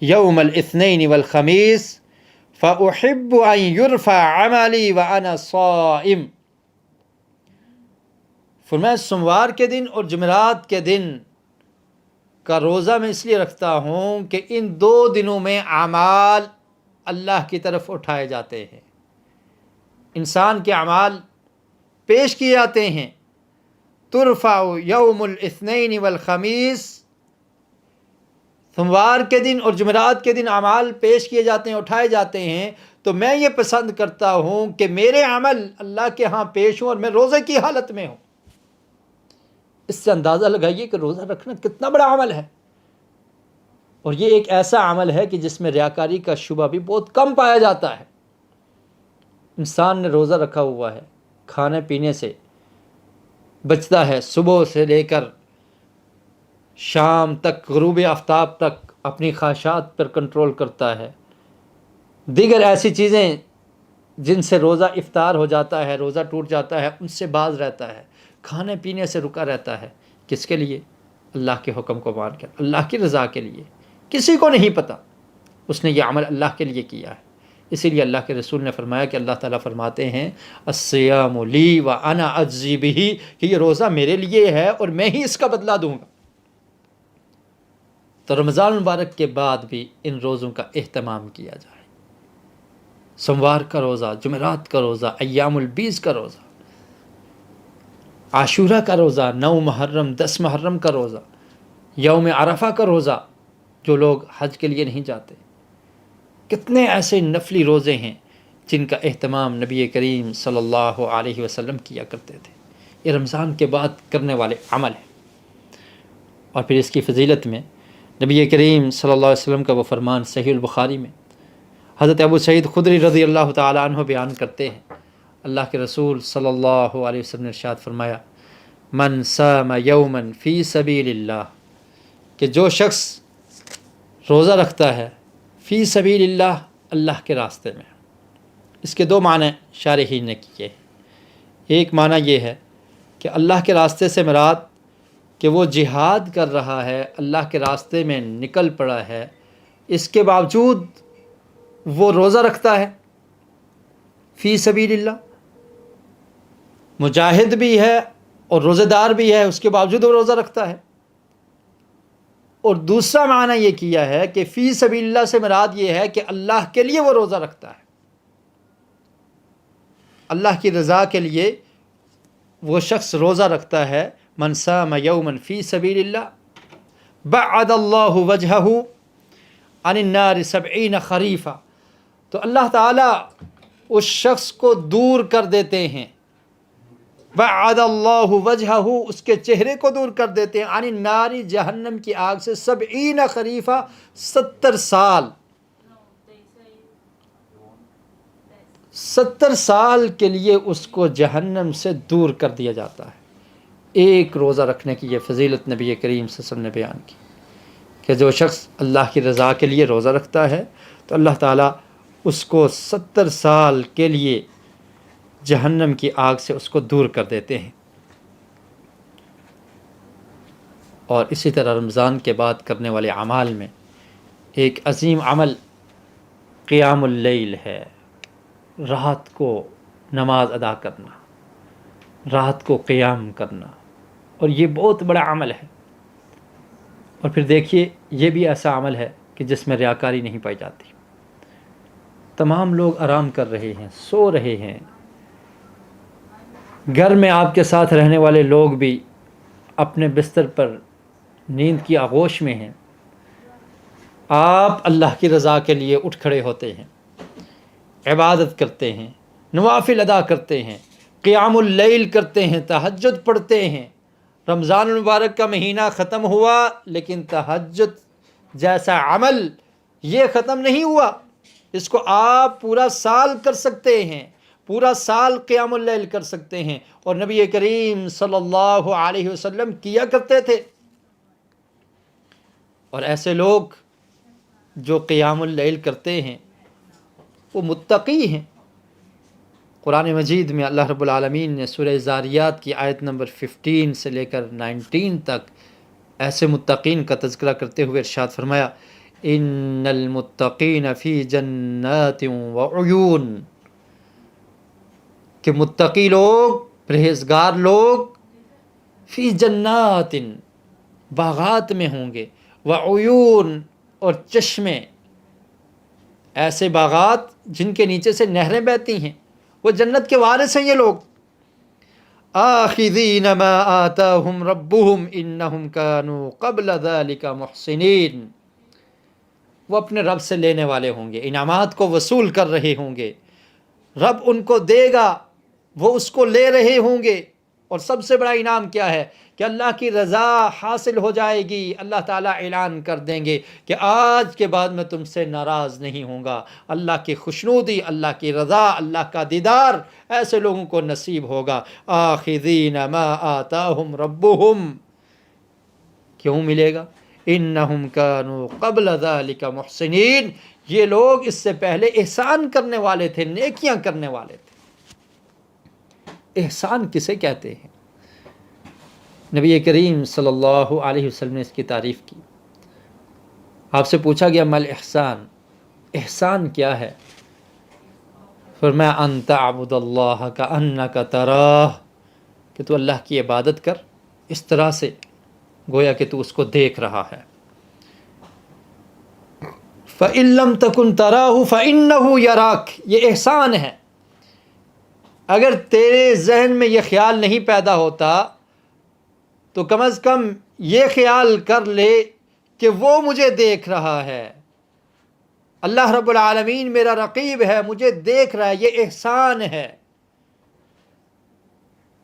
یوم الاثنین والخمیس فاحب ان یرفع عملی وانا صائم۔ فرمایا سوموار کے دن اور جمعرات کے دن کا روزہ میں اس لیے رکھتا ہوں کہ ان 2 دنوں میں اعمال اللہ کی طرف اٹھائے جاتے ہیں، انسان کے اعمال پیش کیے جاتے ہیں۔ ترفع یوم الاثنین والخمیس سوموار کے دن اور جمعرات کے دن اعمال پیش کیے جاتے ہیں، اٹھائے جاتے ہیں، تو میں یہ پسند کرتا ہوں کہ میرے عمل اللہ کے ہاں پیش ہوں اور میں روزے کی حالت میں ہوں۔ اس سے اندازہ لگائیے کہ روزہ رکھنا کتنا بڑا عمل ہے، اور یہ ایک ایسا عمل ہے کہ جس میں ریاکاری کا شبہ بھی بہت کم پایا جاتا ہے۔ انسان نے روزہ رکھا ہوا ہے، کھانے پینے سے بچتا ہے، صبح سے لے کر شام تک، غروب آفتاب تک اپنی خواہشات پر کنٹرول کرتا ہے، دیگر ایسی چیزیں جن سے روزہ افطار ہو جاتا ہے، روزہ ٹوٹ جاتا ہے، ان سے باز رہتا ہے، کھانے پینے سے رکا رہتا ہے۔ کس کے لیے؟ اللہ کے حکم کو مان کر، اللہ کی رضا کے لیے۔ کسی کو نہیں پتہ اس نے یہ عمل اللہ کے لیے کیا ہے۔ اسی لیے اللہ کے رسول نے فرمایا کہ اللہ تعالیٰ فرماتے ہیں الصیام لی وانا اجزی بہ، کہ یہ روزہ میرے لیے ہے اور میں ہی اس کا بدلہ دوں گا۔ تو رمضان المبارک کے بعد بھی ان روزوں کا اہتمام کیا جائے۔ سوموار کا روزہ، جمعرات کا روزہ، ایام البیض کا روزہ، عاشورہ کا روزہ، 9 محرم 10 محرم کا روزہ، یوم عرفہ کا روزہ، جو لوگ حج کے لیے نہیں جاتے۔ کتنے ایسے نفلی روزے ہیں جن کا اہتمام نبی کریم صلی اللہ علیہ وسلم کیا کرتے تھے۔ یہ رمضان کے بعد کرنے والے عمل ہیں۔ اور پھر اس کی فضیلت میں نبی کریم صلی اللہ علیہ وسلم کا وہ فرمان صحیح البخاری میں حضرت ابو سعید خدری رضی اللہ تعالیٰ عنہ بیان کرتے ہیں، اللہ کے رسول صلی اللہ علیہ وسلم نے ارشاد فرمایا من صام یوما فی سبیل اللہ، کہ جو شخص روزہ رکھتا ہے فی سبیل اللہ، اللہ کے راستے میں۔ اس کے 2 معنی شارحین نے کیے۔ ایک معنی یہ ہے کہ اللہ کے راستے سے مراد کہ وہ جہاد کر رہا ہے، اللہ کے راستے میں نکل پڑا ہے، اس کے باوجود وہ روزہ رکھتا ہے فی سبیل اللہ، مجاہد بھی ہے اور روزہ دار بھی ہے، اس کے باوجود وہ روزہ رکھتا ہے۔ اور دوسرا معنی یہ کیا ہے کہ فی سبیل اللہ سے مراد یہ ہے کہ اللہ کے لیے وہ روزہ رکھتا ہے، اللہ کی رضا کے لیے وہ شخص روزہ رکھتا ہے۔ من صام یوما فی سبیل اللہ بعد اللہ وجہہ عن النار 70 خریفہ، تو اللہ تعالیٰ اس شخص کو دور کر دیتے ہیں، بعد اللہ وجہہ، اس کے چہرے کو دور کر دیتے ہیں، عن النار، جہنم کی آگ سے، 70 خریفہ، 70 سال، 70 سال کے لیے اس کو جہنم سے دور کر دیا جاتا ہے۔ ایک روزہ رکھنے کی یہ فضیلت نبی کریم صلی اللہ علیہ وسلم نے بیان کی کہ جو شخص اللہ کی رضا کے لیے روزہ رکھتا ہے تو اللہ تعالیٰ اس کو 70 سال کے لیے جہنم کی آگ سے اس کو دور کر دیتے ہیں۔ اور اسی طرح رمضان کے بعد کرنے والے اعمال میں ایک عظیم عمل قیام اللیل ہے، رات کو نماز ادا کرنا، رات کو قیام کرنا، اور یہ بہت بڑا عمل ہے۔ اور پھر دیکھیے یہ بھی ایسا عمل ہے کہ جس میں ریاکاری نہیں پائی جاتی۔ تمام لوگ آرام کر رہے ہیں، سو رہے ہیں، گھر میں آپ کے ساتھ رہنے والے لوگ بھی اپنے بستر پر نیند کی آغوش میں ہیں، آپ اللہ کی رضا کے لیے اٹھ کھڑے ہوتے ہیں، عبادت کرتے ہیں، نوافل ادا کرتے ہیں، قیام اللیل کرتے ہیں، تہجد پڑھتے ہیں۔ رمضان المبارک کا مہینہ ختم ہوا لیکن تہجد جیسا عمل یہ ختم نہیں ہوا، اس کو آپ پورا سال کر سکتے ہیں، پورا سال قیام اللیل کر سکتے ہیں، اور نبی کریم صلی اللہ علیہ وسلم کیا کرتے تھے۔ اور ایسے لوگ جو قیام اللیل کرتے ہیں وہ متقی ہیں۔ قرآن مجید میں اللہ رب العالمین نے سورہ زاریات کی آیت نمبر 15 سے لے کر 19 تک ایسے متقین کا تذکرہ کرتے ہوئے ارشاد فرمایا ان المتقین فی جنات وعیون، کہ متقی لوگ، پرہیزگار لوگ، فی جنات، باغات میں ہوں گے، وعیون، اور چشمے، ایسے باغات جن کے نیچے سے نہریں بہتی ہیں، وہ جنت کے وارث ہیں یہ لوگ۔ آخذین ما آتاہم ربہم انہم کانوا قبل ذلک محسنین، وہ اپنے رب سے لینے والے ہوں گے، انعامات کو وصول کر رہے ہوں گے، رب ان کو دے گا، وہ اس کو لے رہے ہوں گے۔ اور سب سے بڑا انعام کیا ہے کہ اللہ کی رضا حاصل ہو جائے گی۔ اللہ تعالیٰ اعلان کر دیں گے کہ آج کے بعد میں تم سے ناراض نہیں ہوں گا۔ اللہ کی خوشنودی، اللہ کی رضا، اللہ کا دیدار ایسے لوگوں کو نصیب ہوگا۔ آخذین ما آتاہم ربہم، کیوں ملے گا؟ انہم کانوا قبل ذلک محسنین، یہ لوگ اس سے پہلے احسان کرنے والے تھے، نیکیاں کرنے والے تھے۔ احسان کسے کہتے ہیں؟ نبی کریم صلی اللہ علیہ وسلم نے اس کی تعریف کی۔ آپ سے پوچھا گیا مل احسان، احسان کیا ہے؟ فرمایا ان تعبد اللہ کأنک تراہ، کہ تو اللہ کی عبادت کر اس طرح سے گویا کہ تو اس کو دیکھ رہا ہے۔ فَإِن لَّمْ تَكُن تَرَاهُ فَإِنَّهُ يَرَاكَ، یہ احسان ہے۔ اگر تیرے ذہن میں یہ خیال نہیں پیدا ہوتا تو کم از کم یہ خیال کر لے کہ وہ مجھے دیکھ رہا ہے، اللہ رب العالمین میرا رقیب ہے، مجھے دیکھ رہا ہے، یہ احسان ہے۔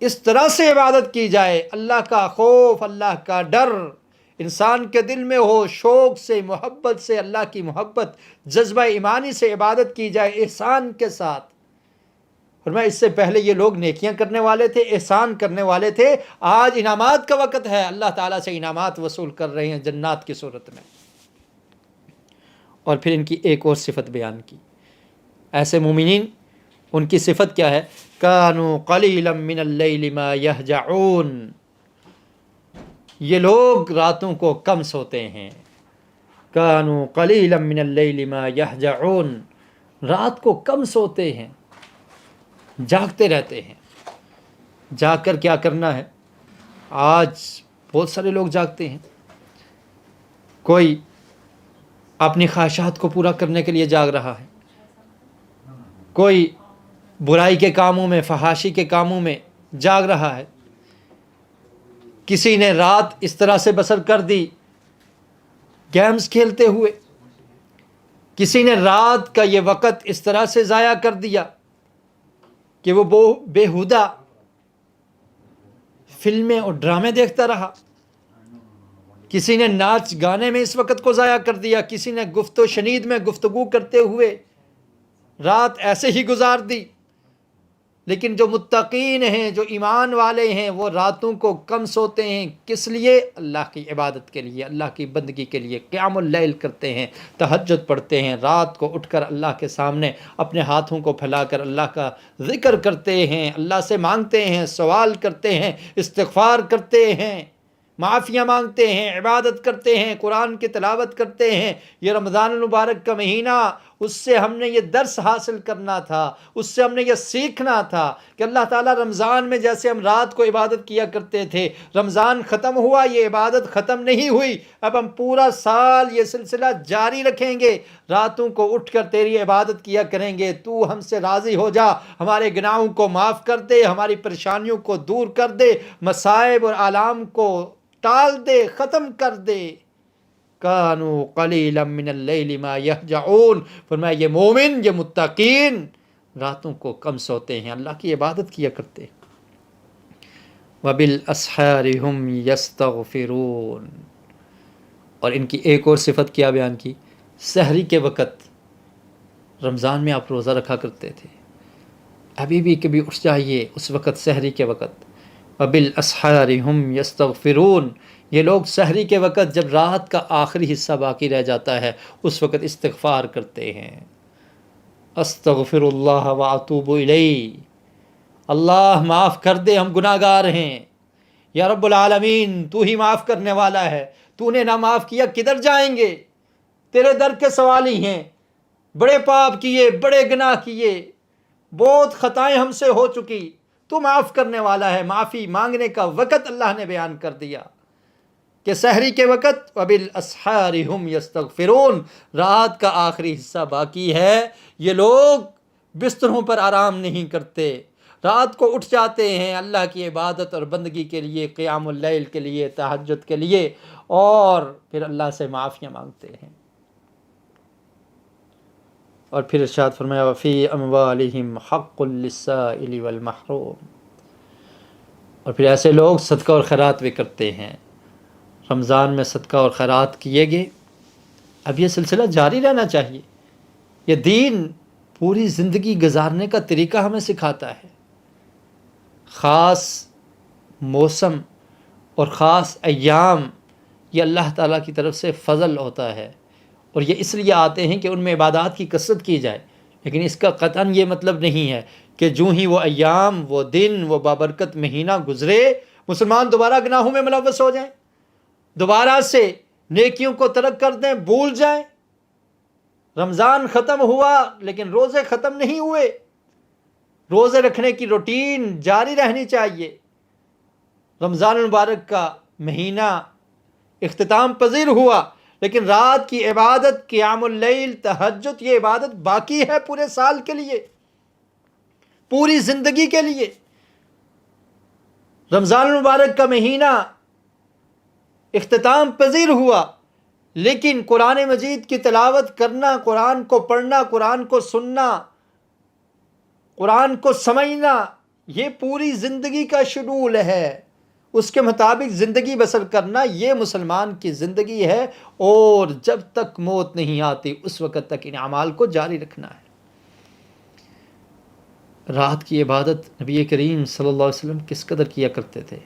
اس طرح سے عبادت کی جائے، اللہ کا خوف، اللہ کا ڈر انسان کے دل میں ہو، شوق سے، محبت سے، اللہ کی محبت، جذبہ ایمانی سے عبادت کی جائے احسان کے ساتھ۔ فرمایا اس سے پہلے یہ لوگ نیکیاں کرنے والے تھے، احسان کرنے والے تھے، آج انعامات کا وقت ہے، اللہ تعالیٰ سے انعامات وصول کر رہے ہیں جنات کی صورت میں۔ اور پھر ان کی ایک اور صفت بیان کی، ایسے مومنین ان کی صفت کیا ہے؟ کانوا قلیلا من اللیل ما یہجعون، یہ لوگ راتوں کو کم سوتے ہیں۔ کانوا قلیلا من اللیل ما یہجعون، رات کو کم سوتے ہیں، جاگتے رہتے ہیں۔ جاگ کر کیا کرنا ہے؟ آج بہت سارے لوگ جاگتے ہیں، کوئی اپنی خواہشات کو پورا کرنے کے لیے جاگ رہا ہے، کوئی برائی کے کاموں میں، فحاشی کے کاموں میں جاگ رہا ہے، کسی نے رات اس طرح سے بسر کر دی گیمز کھیلتے ہوئے، کسی نے رات کا یہ وقت اس طرح سے ضائع کر دیا کہ وہ بیہودہ فلمیں اور ڈرامے دیکھتا رہا، کسی نے ناچ گانے میں اس وقت کو ضائع کر دیا، کسی نے گفت و شنید میں گفتگو کرتے ہوئے رات ایسے ہی گزار دی۔ لیکن جو متقین ہیں، جو ایمان والے ہیں، وہ راتوں کو کم سوتے ہیں، کس لیے؟ اللہ کی عبادت کے لیے، اللہ کی بندگی کے لیے، قیام اللیل کرتے ہیں، تہجد پڑھتے ہیں، رات کو اٹھ کر اللہ کے سامنے اپنے ہاتھوں کو پھیلا کر اللہ کا ذکر کرتے ہیں، اللہ سے مانگتے ہیں، سوال کرتے ہیں، استغفار کرتے ہیں، معافیاں مانگتے ہیں، عبادت کرتے ہیں، قرآن کی تلاوت کرتے ہیں۔ یہ رمضان المبارک کا مہینہ، اس سے ہم نے یہ درس حاصل کرنا تھا، اس سے ہم نے یہ سیکھنا تھا کہ اللہ تعالیٰ رمضان میں جیسے ہم رات کو عبادت کیا کرتے تھے، رمضان ختم ہوا، یہ عبادت ختم نہیں ہوئی، اب ہم پورا سال یہ سلسلہ جاری رکھیں گے، راتوں کو اٹھ کر تیری عبادت کیا کریں گے۔ تو ہم سے راضی ہو جا، ہمارے گناہوں کو معاف کر دے، ہماری پریشانیوں کو دور کر دے، مصائب اور آلام کو ٹال دے، ختم کر دے۔ کانوا قلیلا من اللیل ما یہجعون، فرمایا یہ مومن، یہ متقین راتوں کو کم سوتے ہیں، اللہ کی عبادت کیا کرتے ہیں۔ وبالاسحار هم یستغفرون، اور ان کی ایک اور صفت کیا بیان کی؟ سحری کے وقت، رمضان میں آپ روزہ رکھا کرتے تھے، ابھی بھی کبھی اٹھ جائیے اس وقت، سحری کے وقت۔ وبالاسحار هم یستغفرون، یہ لوگ سحری کے وقت جب رات کا آخری حصہ باقی رہ جاتا ہے اس وقت استغفار کرتے ہیں۔ استغفر اللہ واتوب الیہ، اللہ معاف کر دے، ہم گناہ گار ہیں، یا رب العالمین تو ہی معاف کرنے والا ہے، تو نے نہ معاف کیا کدھر جائیں گے؟ تیرے در کے سوالی ہیں، بڑے پاپ کیے، بڑے گناہ کیے، بہت خطائیں ہم سے ہو چکی، تو معاف کرنے والا ہے۔ معافی مانگنے کا وقت اللہ نے بیان کر دیا کہ سحری کے وقت وبالاسحار هم یستغفرون، رات کا آخری حصہ باقی ہے، یہ لوگ بستروں پر آرام نہیں کرتے، رات کو اٹھ جاتے ہیں اللہ کی عبادت اور بندگی کے لیے، قیام اللیل کے لیے، تہجد کے لیے، اور پھر اللہ سے معافیاں مانگتے ہیں۔ اور پھر ارشاد فرمایا وفی اموالہم حق للسائل والمحروم، اور پھر ایسے لوگ صدقہ اور خیرات بھی کرتے ہیں۔ رمضان میں صدقہ اور خیرات کیے گئے، اب یہ سلسلہ جاری رہنا چاہیے۔ یہ دین پوری زندگی گزارنے کا طریقہ ہمیں سکھاتا ہے۔ خاص موسم اور خاص ایام یہ اللہ تعالیٰ کی طرف سے فضل ہوتا ہے، اور یہ اس لیے آتے ہیں کہ ان میں عبادات کی کثرت کی جائے، لیکن اس کا قطعاً یہ مطلب نہیں ہے کہ جو ہی وہ ایام، وہ دن، وہ بابرکت مہینہ گزرے مسلمان دوبارہ گناہوں میں ملوث ہو جائیں، دوبارہ سے نیکیوں کو ترک کر دیں، بھول جائیں۔ رمضان ختم ہوا لیکن روزے ختم نہیں ہوئے، روزے رکھنے کی روٹین جاری رہنی چاہیے۔ رمضان المبارک کا مہینہ اختتام پذیر ہوا، لیکن رات کی عبادت، قیام اللیل، تہجد، یہ عبادت باقی ہے پورے سال کے لیے، پوری زندگی کے لیے۔ رمضان المبارک کا مہینہ اختتام پذیر ہوا، لیکن قرآن مجید کی تلاوت کرنا، قرآن کو پڑھنا، قرآن کو سننا، قرآن کو سمجھنا، یہ پوری زندگی کا شیڈول ہے۔ اس کے مطابق زندگی بسر کرنا یہ مسلمان کی زندگی ہے، اور جب تک موت نہیں آتی اس وقت تک ان اعمال کو جاری رکھنا ہے۔ رات کی عبادت نبی کریم صلی اللہ علیہ وسلم کس قدر کیا کرتے تھے؟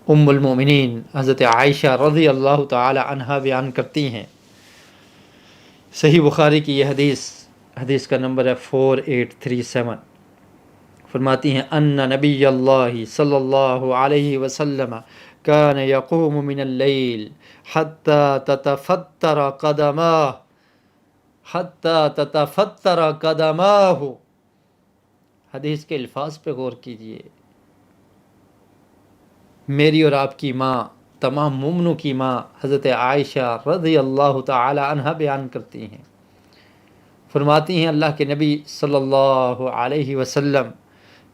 ام المومنین حضرت عائشہ رضی اللہ تعالی عنہا بیان کرتی ہیں، صحیح بخاری کی یہ حدیث کا نمبر ہے 4837، فرماتی ہیں ان نبی اللہ صلی اللہ علیہ وسلم کان یقوم من اللیل حتی تتفتر قدماہ حدیث کے الفاظ پہ غور کیجئے۔ میری اور آپ کی ماں، تمام مومنوں کی ماں حضرت عائشہ رضی اللہ تعالی عنہا بیان کرتی ہیں، فرماتی ہیں اللہ کے نبی صلی اللہ علیہ وسلم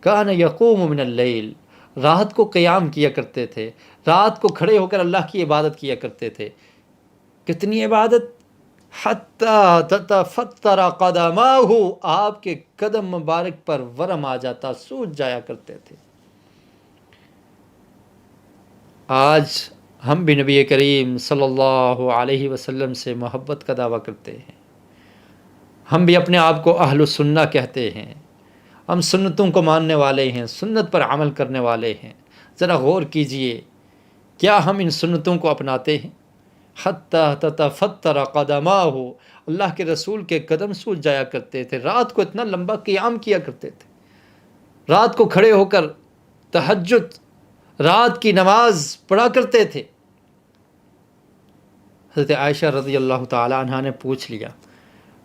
کان یقوم من اللیل، رات کو قیام کیا کرتے تھے، رات کو کھڑے ہو کر اللہ کی عبادت کیا کرتے تھے۔ کتنی عبادت؟ حتی تتفتر قدماہ، آپ کے قدم مبارک پر ورم آ جاتا، سوج جایا کرتے تھے۔ آج ہم بھی نبی کریم صلی اللہ علیہ وسلم سے محبت کا دعویٰ کرتے ہیں، ہم بھی اپنے آپ کو اہل السنہ کہتے ہیں، ہم سنتوں کو ماننے والے ہیں، سنت پر عمل کرنے والے ہیں۔ ذرا غور کیجئے، کیا ہم ان سنتوں کو اپناتے ہیں؟ حتی تتفتر قدماہ، اللہ کے رسول کے قدم سوج جایا کرتے تھے، رات کو اتنا لمبا قیام کیا کرتے تھے، رات کو کھڑے ہو کر تہجد، رات کی نماز پڑھا کرتے تھے۔ حضرت عائشہ رضی اللہ تعالی عنہا نے پوچھ لیا،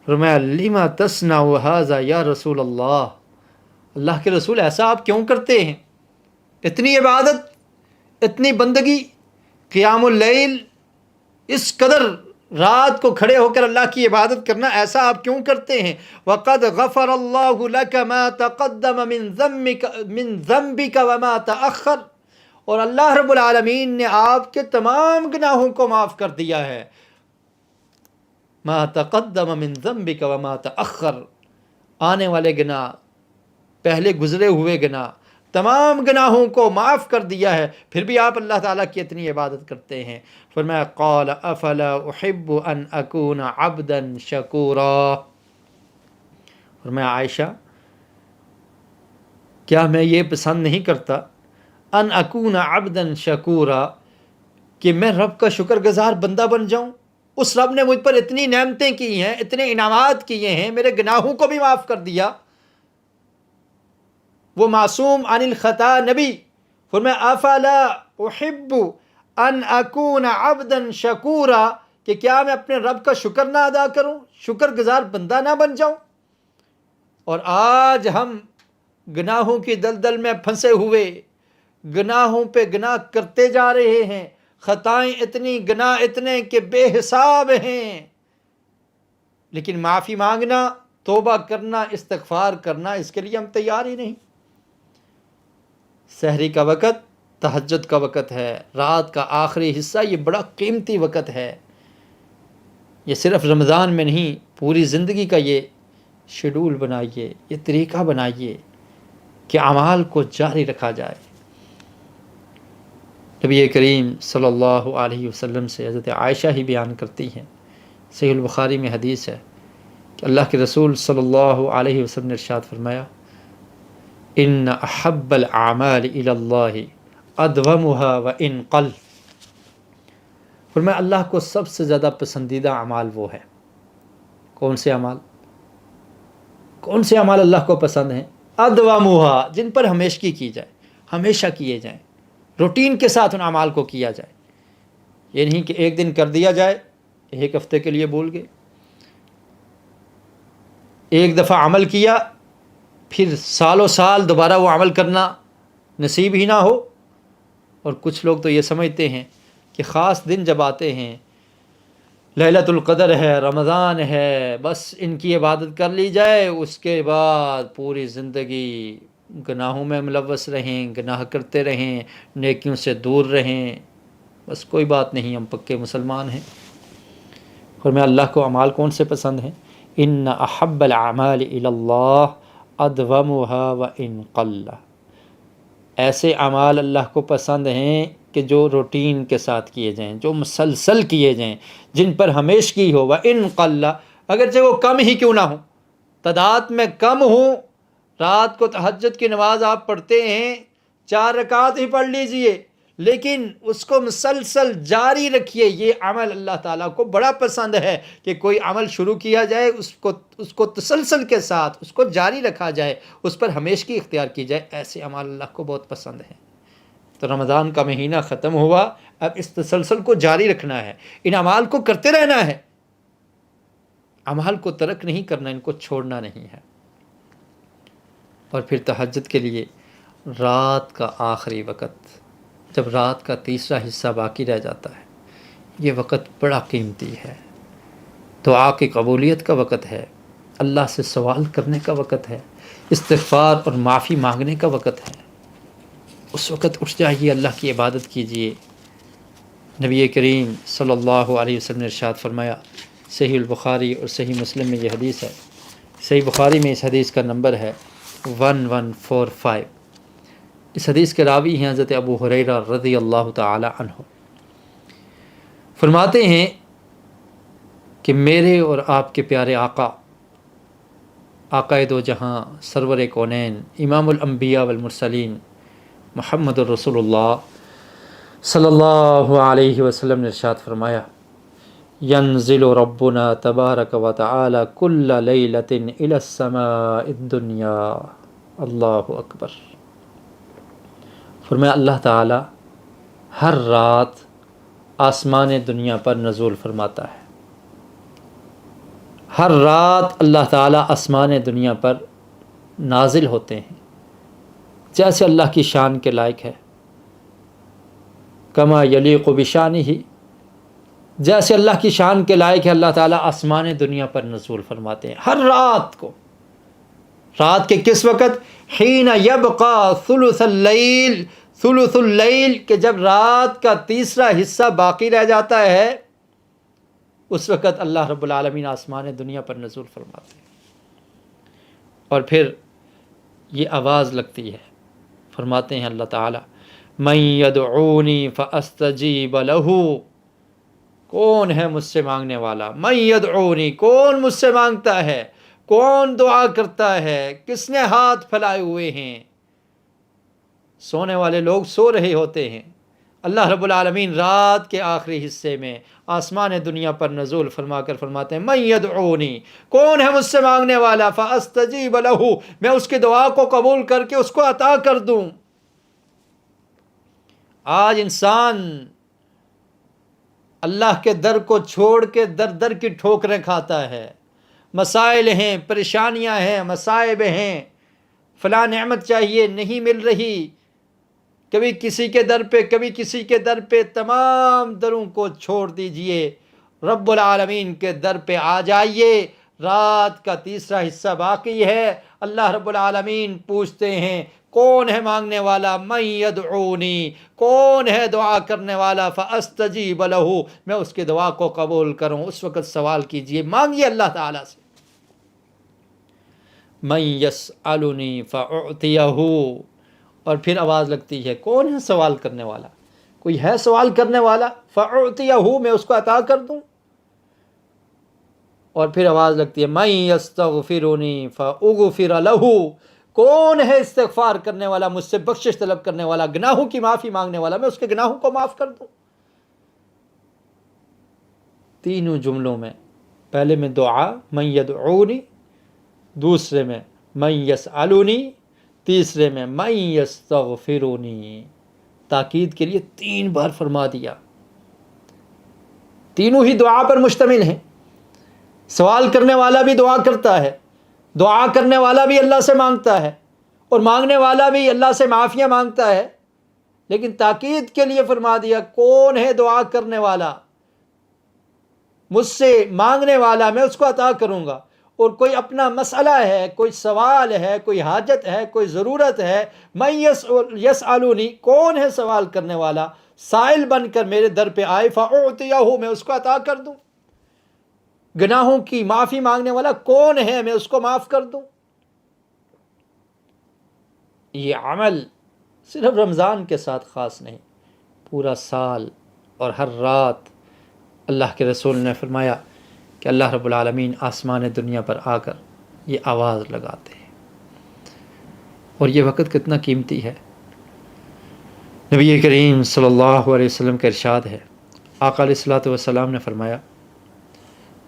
فرمایا لما تصنع ھذا یا رسول اللہ، اللہ کے رسول ایسا آپ کیوں کرتے ہیں؟ اتنی عبادت، اتنی بندگی، قیام اللیل، اس قدر رات کو کھڑے ہو کر اللہ کی عبادت کرنا، ایسا آپ کیوں کرتے ہیں؟ وَقَدْ غَفَرَ اللَّهُ لَكَ مَا تَقَدَّمَ مِن ذَنبِكَ وَمَا تَأَخَّرَ، اور اللہ رب العالمین نے آپ کے تمام گناہوں کو معاف کر دیا ہے۔ ما تقدم من ذنبک وما تأخر، آنے والے گناہ، پہلے گزرے ہوئے گناہ، تمام گناہوں کو معاف کر دیا ہے، پھر بھی آپ اللہ تعالیٰ کی اتنی عبادت کرتے ہیں۔ فرمایا قال افلا احب ان اکون عبدا شکورا، فرمایا عائشہ کیا میں یہ پسند نہیں کرتا ان اکون عبدا شکورا، کہ میں رب کا شکر گزار بندہ بن جاؤں؟ اس رب نے مجھ پر اتنی نعمتیں کی ہیں، اتنے انعامات کیے ہیں، میرے گناہوں کو بھی معاف کر دیا۔ وہ معصوم عن الخطا نبی، فرمایا افلا احب ان اکون عبدا شکورا، کہ کیا میں اپنے رب کا شکر نہ ادا کروں، شکر گزار بندہ نہ بن جاؤں؟ اور آج ہم گناہوں کی دلدل میں پھنسے ہوئے گناہوں پہ گناہ کرتے جا رہے ہیں، خطائیں اتنی، گناہ اتنے کہ بے حساب ہیں، لیکن معافی مانگنا، توبہ کرنا، استغفار کرنا، اس کے لیے ہم تیار ہی نہیں۔ سحری کا وقت تہجد کا وقت ہے، رات کا آخری حصہ، یہ بڑا قیمتی وقت ہے۔ یہ صرف رمضان میں نہیں، پوری زندگی کا یہ شیڈول بنائیے، یہ طریقہ بنائیے کہ اعمال کو جاری رکھا جائے۔ نبی کریم صلی اللہ علیہ وسلم سے حضرت عائشہ ہی بیان کرتی ہیں، صحیح البخاری میں حدیث ہے کہ اللہ کے رسول صلی اللہ علیہ وسلم نے ارشاد فرمایا، ان احب الاعمال الی اللہ ادومها وان قل۔ فرمایا اللہ کو سب سے زیادہ پسندیدہ اعمال وہ ہے۔ کون سے اعمال؟ کون سے اعمال اللہ کو پسند ہیں؟ ادومها، جن پر ہمیشگی کی جائے، ہمیشہ کیے جائیں، روٹین کے ساتھ ان اعمال کو کیا جائے۔ یہ نہیں کہ ایک دن کر دیا جائے، ایک ہفتے کے لیے بھول گئے، ایک دفعہ عمل کیا پھر سالوں سال دوبارہ وہ عمل کرنا نصیب ہی نہ ہو۔ اور کچھ لوگ تو یہ سمجھتے ہیں کہ خاص دن جب آتے ہیں، لیلۃ القدر ہے، رمضان ہے، بس ان کی عبادت کر لی جائے، اس کے بعد پوری زندگی گناہوں میں ملوث رہیں، گناہ کرتے رہیں، نیکیوں سے دور رہیں، بس کوئی بات نہیں، ہم پکے مسلمان ہیں۔ اور میں اللہ کو اعمال کون سے پسند ہیں؟ ان احب الاعمال الی اللہ ادومها وان قل۔ ایسے اعمال اللہ کو پسند ہیں کہ جو روٹین کے ساتھ کیے جائیں، جو مسلسل کیے جائیں، جن پر ہمیشگی ہو، وان قل، اگرچہ وہ کم ہی کیوں نہ ہو، تعداد میں کم ہوں۔ رات کو تہجد کی نماز آپ پڑھتے ہیں، 4 رکعت ہی پڑھ لیجئے، لیکن اس کو مسلسل جاری رکھیے۔ یہ عمل اللہ تعالیٰ کو بڑا پسند ہے کہ کوئی عمل شروع کیا جائے، اس کو تسلسل کے ساتھ اس کو جاری رکھا جائے، اس پر ہمیشگی اختیار کی جائے۔ ایسے عمل اللہ کو بہت پسند ہیں۔ تو رمضان کا مہینہ ختم ہوا، اب اس تسلسل کو جاری رکھنا ہے، ان اعمال کو کرتے رہنا ہے، اعمال کو ترک نہیں کرنا، ان کو چھوڑنا نہیں ہے۔ اور پھر تہجد کے لیے رات کا آخری وقت، جب رات کا تیسرا حصہ باقی رہ جاتا ہے، یہ وقت بڑا قیمتی ہے، دعا کی قبولیت کا وقت ہے، اللہ سے سوال کرنے کا وقت ہے، استغفار اور معافی مانگنے کا وقت ہے۔ اس وقت اٹھ جائیے، اللہ کی عبادت کیجیے۔ نبی کریم صلی اللہ علیہ وسلم نے ارشاد فرمایا، صحیح البخاری اور صحیح مسلم میں یہ حدیث ہے، صحیح بخاری میں اس حدیث کا نمبر ہے 1145۔ اس حدیث کے راوی ہیں حضرت ابو ہریرہ رضی اللہ تعالی عنہ۔ فرماتے ہیں کہ میرے اور آپ کے پیارے آقا، آقا دو جہاں، سرور کونین، امام الانبیاء والمرسلین، محمد الرسول اللہ صلی اللہ علیہ وسلم نے ارشاد فرمایا، ینزل ربنا تبارک و تعالی کل لیلۃ الی السماء الدنیا۔ اللہ اکبر۔ فرمایا اللہ تعالی ہر رات آسمان دنیا پر نزول فرماتا ہے۔ ہر رات اللہ تعالی آسمان دنیا پر نازل ہوتے ہیں، جیسے اللہ کی شان کے لائق ہے، کما یلیق بشانہ، جیسے اللہ کی شان کے لائق ہے اللہ تعالیٰ آسمان دنیا پر نزول فرماتے ہیں ہر رات کو۔ رات کے کس وقت؟ حین یبقى ثلث اللیل، ثلث اللیل، کہ جب رات کا تیسرا حصہ باقی رہ جاتا ہے، اس وقت اللہ رب العالمین آسمان دنیا پر نزول فرماتے ہیں۔ اور پھر یہ آواز لگتی ہے، فرماتے ہیں اللہ تعالیٰ، من یدعونی فاستجیب لہ، کون ہے مجھ سے مانگنے والا؟ من یدعونی، کون مجھ سے مانگتا ہے، کون دعا کرتا ہے، کس نے ہاتھ پھیلائے ہوئے ہیں؟ سونے والے لوگ سو رہے ہوتے ہیں، اللہ رب العالمین رات کے آخری حصے میں آسمان دنیا پر نزول فرما کر فرماتے ہیں، من یدعونی، کون ہے مجھ سے مانگنے والا، فاستجیب لہ، میں اس کی دعا کو قبول کر کے اس کو عطا کر دوں۔ آج انسان اللہ کے در کو چھوڑ کے در در کی ٹھوکریں کھاتا ہے، مسائل ہیں، پریشانیاں ہیں، مصائب ہیں، فلاں نعمت چاہیے نہیں مل رہی، کبھی کسی کے در پہ کبھی کسی کے در پہ، تمام دروں کو چھوڑ دیجئے، رب العالمین کے در پہ آ جائیے۔ رات کا تیسرا حصہ باقی ہے، اللہ رب العالمین پوچھتے ہیں کون ہے مانگنے والا، من یدعونی، کون ہے دعا کرنے والا، فاستجیب لہ، میں اس کی دعا کو قبول کروں۔ اس وقت سوال کیجئے، مانگیے اللہ تعالیٰ سے۔ من یسألنی فأعطیہ، اور پھر آواز لگتی ہے کون ہے سوال کرنے والا، کوئی ہے سوال کرنے والا، فأعطیہ میں اس کو عطا کر دوں۔ اور پھر آواز لگتی ہے من یستغفرنی فأغفر لہ، کون ہے استغفار کرنے والا، مجھ سے بخشش طلب کرنے والا، گناہوں کی معافی مانگنے والا، میں اس کے گناہوں کو معاف کر دوں۔ تینوں جملوں میں، پہلے میں دعا من یدعونی، دوسرے میں من یسألنی، تیسرے میں من یستغفرنی، تاکید کے لیے 3 بار فرما دیا۔ تینوں ہی دعا پر مشتمل ہیں۔ سوال کرنے والا بھی دعا کرتا ہے، دعا کرنے والا بھی اللہ سے مانگتا ہے، اور مانگنے والا بھی اللہ سے معافیاں مانگتا ہے، لیکن تاکید کے لیے فرما دیا کون ہے دعا کرنے والا، مجھ سے مانگنے والا، میں اس کو عطا کروں گا۔ اور کوئی اپنا مسئلہ ہے، کوئی سوال ہے، کوئی حاجت ہے، کوئی ضرورت ہے، من یسألونی، کون ہے سوال کرنے والا، سائل بن کر میرے در پہ آئے، فأعطیہ، میں اس کو عطا کر دوں۔ گناہوں کی معافی مانگنے والا کون ہے، میں اس کو معاف کر دوں۔ یہ عمل صرف رمضان کے ساتھ خاص نہیں، پورا سال اور ہر رات اللہ کے رسول نے فرمایا کہ اللہ رب العالمین آسمان دنیا پر آ کر یہ آواز لگاتے ہیں، اور یہ وقت کتنا قیمتی ہے۔ نبی کریم صلی اللہ علیہ وسلم کا ارشاد ہے، آقا علیہ الصلوۃ والسلام نے فرمایا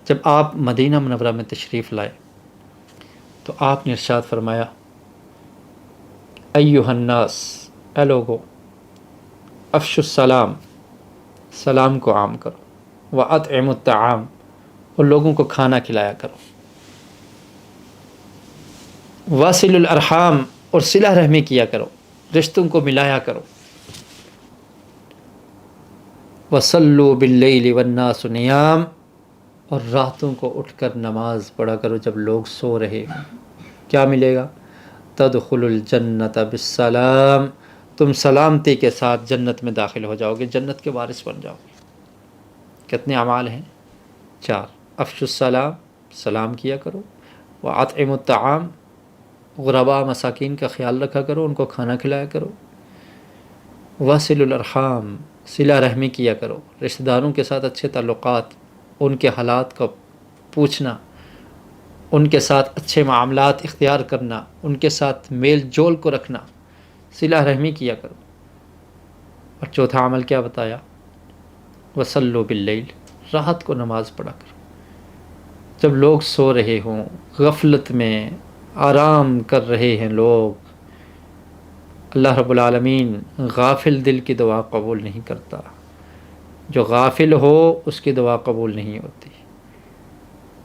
جب آپ مدینہ منورہ میں تشریف لائے تو آپ نے ارشاد فرمایا، ایھا الناس، اے لوگو، افشوا السلام، سلام کو عام کرو، واطعموا الطعام، اور لوگوں کو کھانا کھلایا کرو، واصلوا الارحام، اور صلہ رحمی کیا کرو، رشتوں کو ملایا کرو، وصلوا باللیل والناس نیام، اور راتوں کو اٹھ کر نماز پڑھا کرو جب لوگ سو رہے ہوں۔ کیا ملے گا؟ تدخلوا الجنۃ بالسلام، تم سلامتی کے ساتھ جنت میں داخل ہو جاؤ گے، جنت کے وارث بن جاؤ گے۔ کتنے اعمال ہیں؟ 4۔ افشوا السلام، سلام کیا کرو، واطعموا الطعام، غرباء مساکین کا خیال رکھا کرو، ان کو کھانا کھلایا کرو، واصلوا الارحام، صلہ رحمی کیا کرو، رشتہ داروں کے ساتھ اچھے تعلقات، ان کے حالات کا پوچھنا، ان کے ساتھ اچھے معاملات اختیار کرنا، ان کے ساتھ میل جول کو رکھنا، صلہ رحمی کیا کرو۔ اور چوتھا عمل کیا بتایا؟ وصلوا باللیل، رات کو نماز پڑھا کرو جب لوگ سو رہے ہوں، غفلت میں آرام کر رہے ہیں لوگ۔ اللہ رب العالمین غافل دل کی دعا قبول نہیں کرتا، جو غافل ہو اس کی دعا قبول نہیں ہوتی۔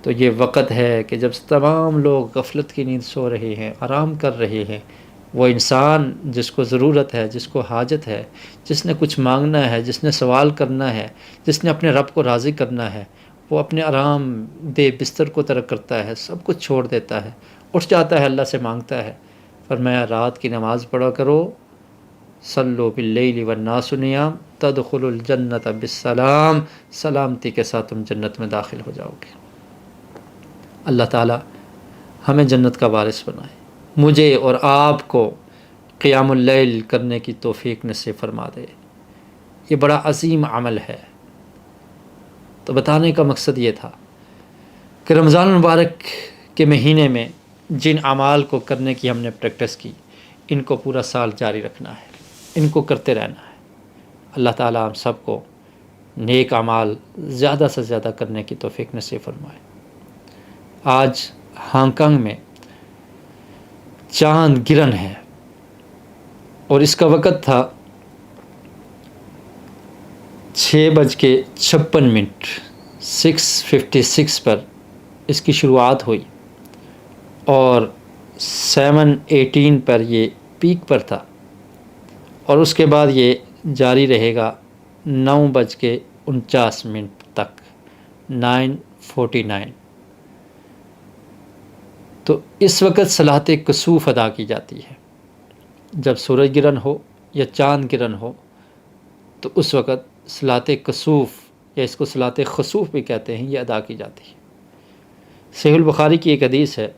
تو یہ وقت ہے کہ جب تمام لوگ غفلت کی نیند سو رہے ہیں، آرام کر رہے ہیں، وہ انسان جس کو ضرورت ہے، جس کو حاجت ہے، جس نے کچھ مانگنا ہے، جس نے سوال کرنا ہے، جس نے اپنے رب کو راضی کرنا ہے، وہ اپنے آرام دہ بستر کو ترک کرتا ہے، سب کچھ چھوڑ دیتا ہے، اٹھ جاتا ہے، اللہ سے مانگتا ہے۔ فرمایا رات کی نماز پڑھا کرو، صلوا باللیل والناس نیام، تدخلوا الجنۃ بالسلام، سلامتی کے ساتھ تم جنت میں داخل ہو جاؤ گے۔ اللہ تعالی ہمیں جنت کا وارث بنائے، مجھے اور آپ کو قیام اللیل کرنے کی توفیق نصیب فرما دے۔ یہ بڑا عظیم عمل ہے۔ تو بتانے کا مقصد یہ تھا کہ رمضان المبارک کے مہینے میں جن اعمال کو کرنے کی ہم نے پریکٹس کی، ان کو پورا سال جاری رکھنا ہے، ان کو کرتے رہنا ہے۔ اللہ تعالیٰ ہم سب کو نیک اعمال زیادہ سے زیادہ کرنے کی توفیق نصیب فرمائے۔ آج ہانگ کانگ میں چاند گرہن ہے، اور اس کا وقت تھا 6:56، 6:56 پر اس کی شروعات ہوئی، اور 7:18 پر یہ پیک پر تھا، اور اس کے بعد یہ جاری رہے گا 9:49 تک، 9:49۔ تو اس وقت صلاۃ کسوف ادا کی جاتی ہے۔ جب سورج گرہن ہو یا چاند گرہن ہو تو اس وقت صلاۃ کسوف، یا اس کو صلاۃ خسوف بھی کہتے ہیں، یہ ادا کی جاتی ہے۔ صحیح البخاری کی ایک حدیث ہے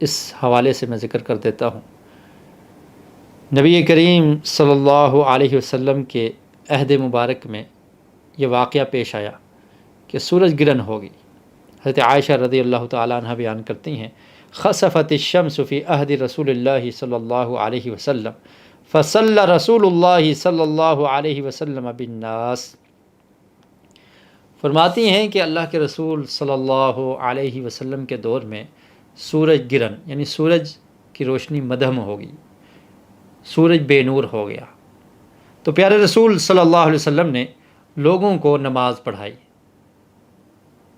اس حوالے سے میں ذکر کر دیتا ہوں۔ نبی کریم صلی اللہ علیہ وسلم کے عہد مبارک میں یہ واقعہ پیش آیا کہ سورج گرہن ہوگی۔ حضرت عائشہ رضی اللہ تعالیٰ عنہ بیان کرتی ہیں، خسفت الشمس فی عہد رسول اللہ صلی اللہ علیہ وسلم فصلی رسول اللہ صلی اللہ علیہ وسلم بالناس۔ فرماتی ہیں کہ اللہ کے رسول صلی اللہ علیہ وسلم کے دور میں سورج گرہن یعنی سورج کی روشنی مدھم ہوگی، سورج بے نور ہو گیا، تو پیارے رسول صلی اللہ علیہ وسلم نے لوگوں کو نماز پڑھائی،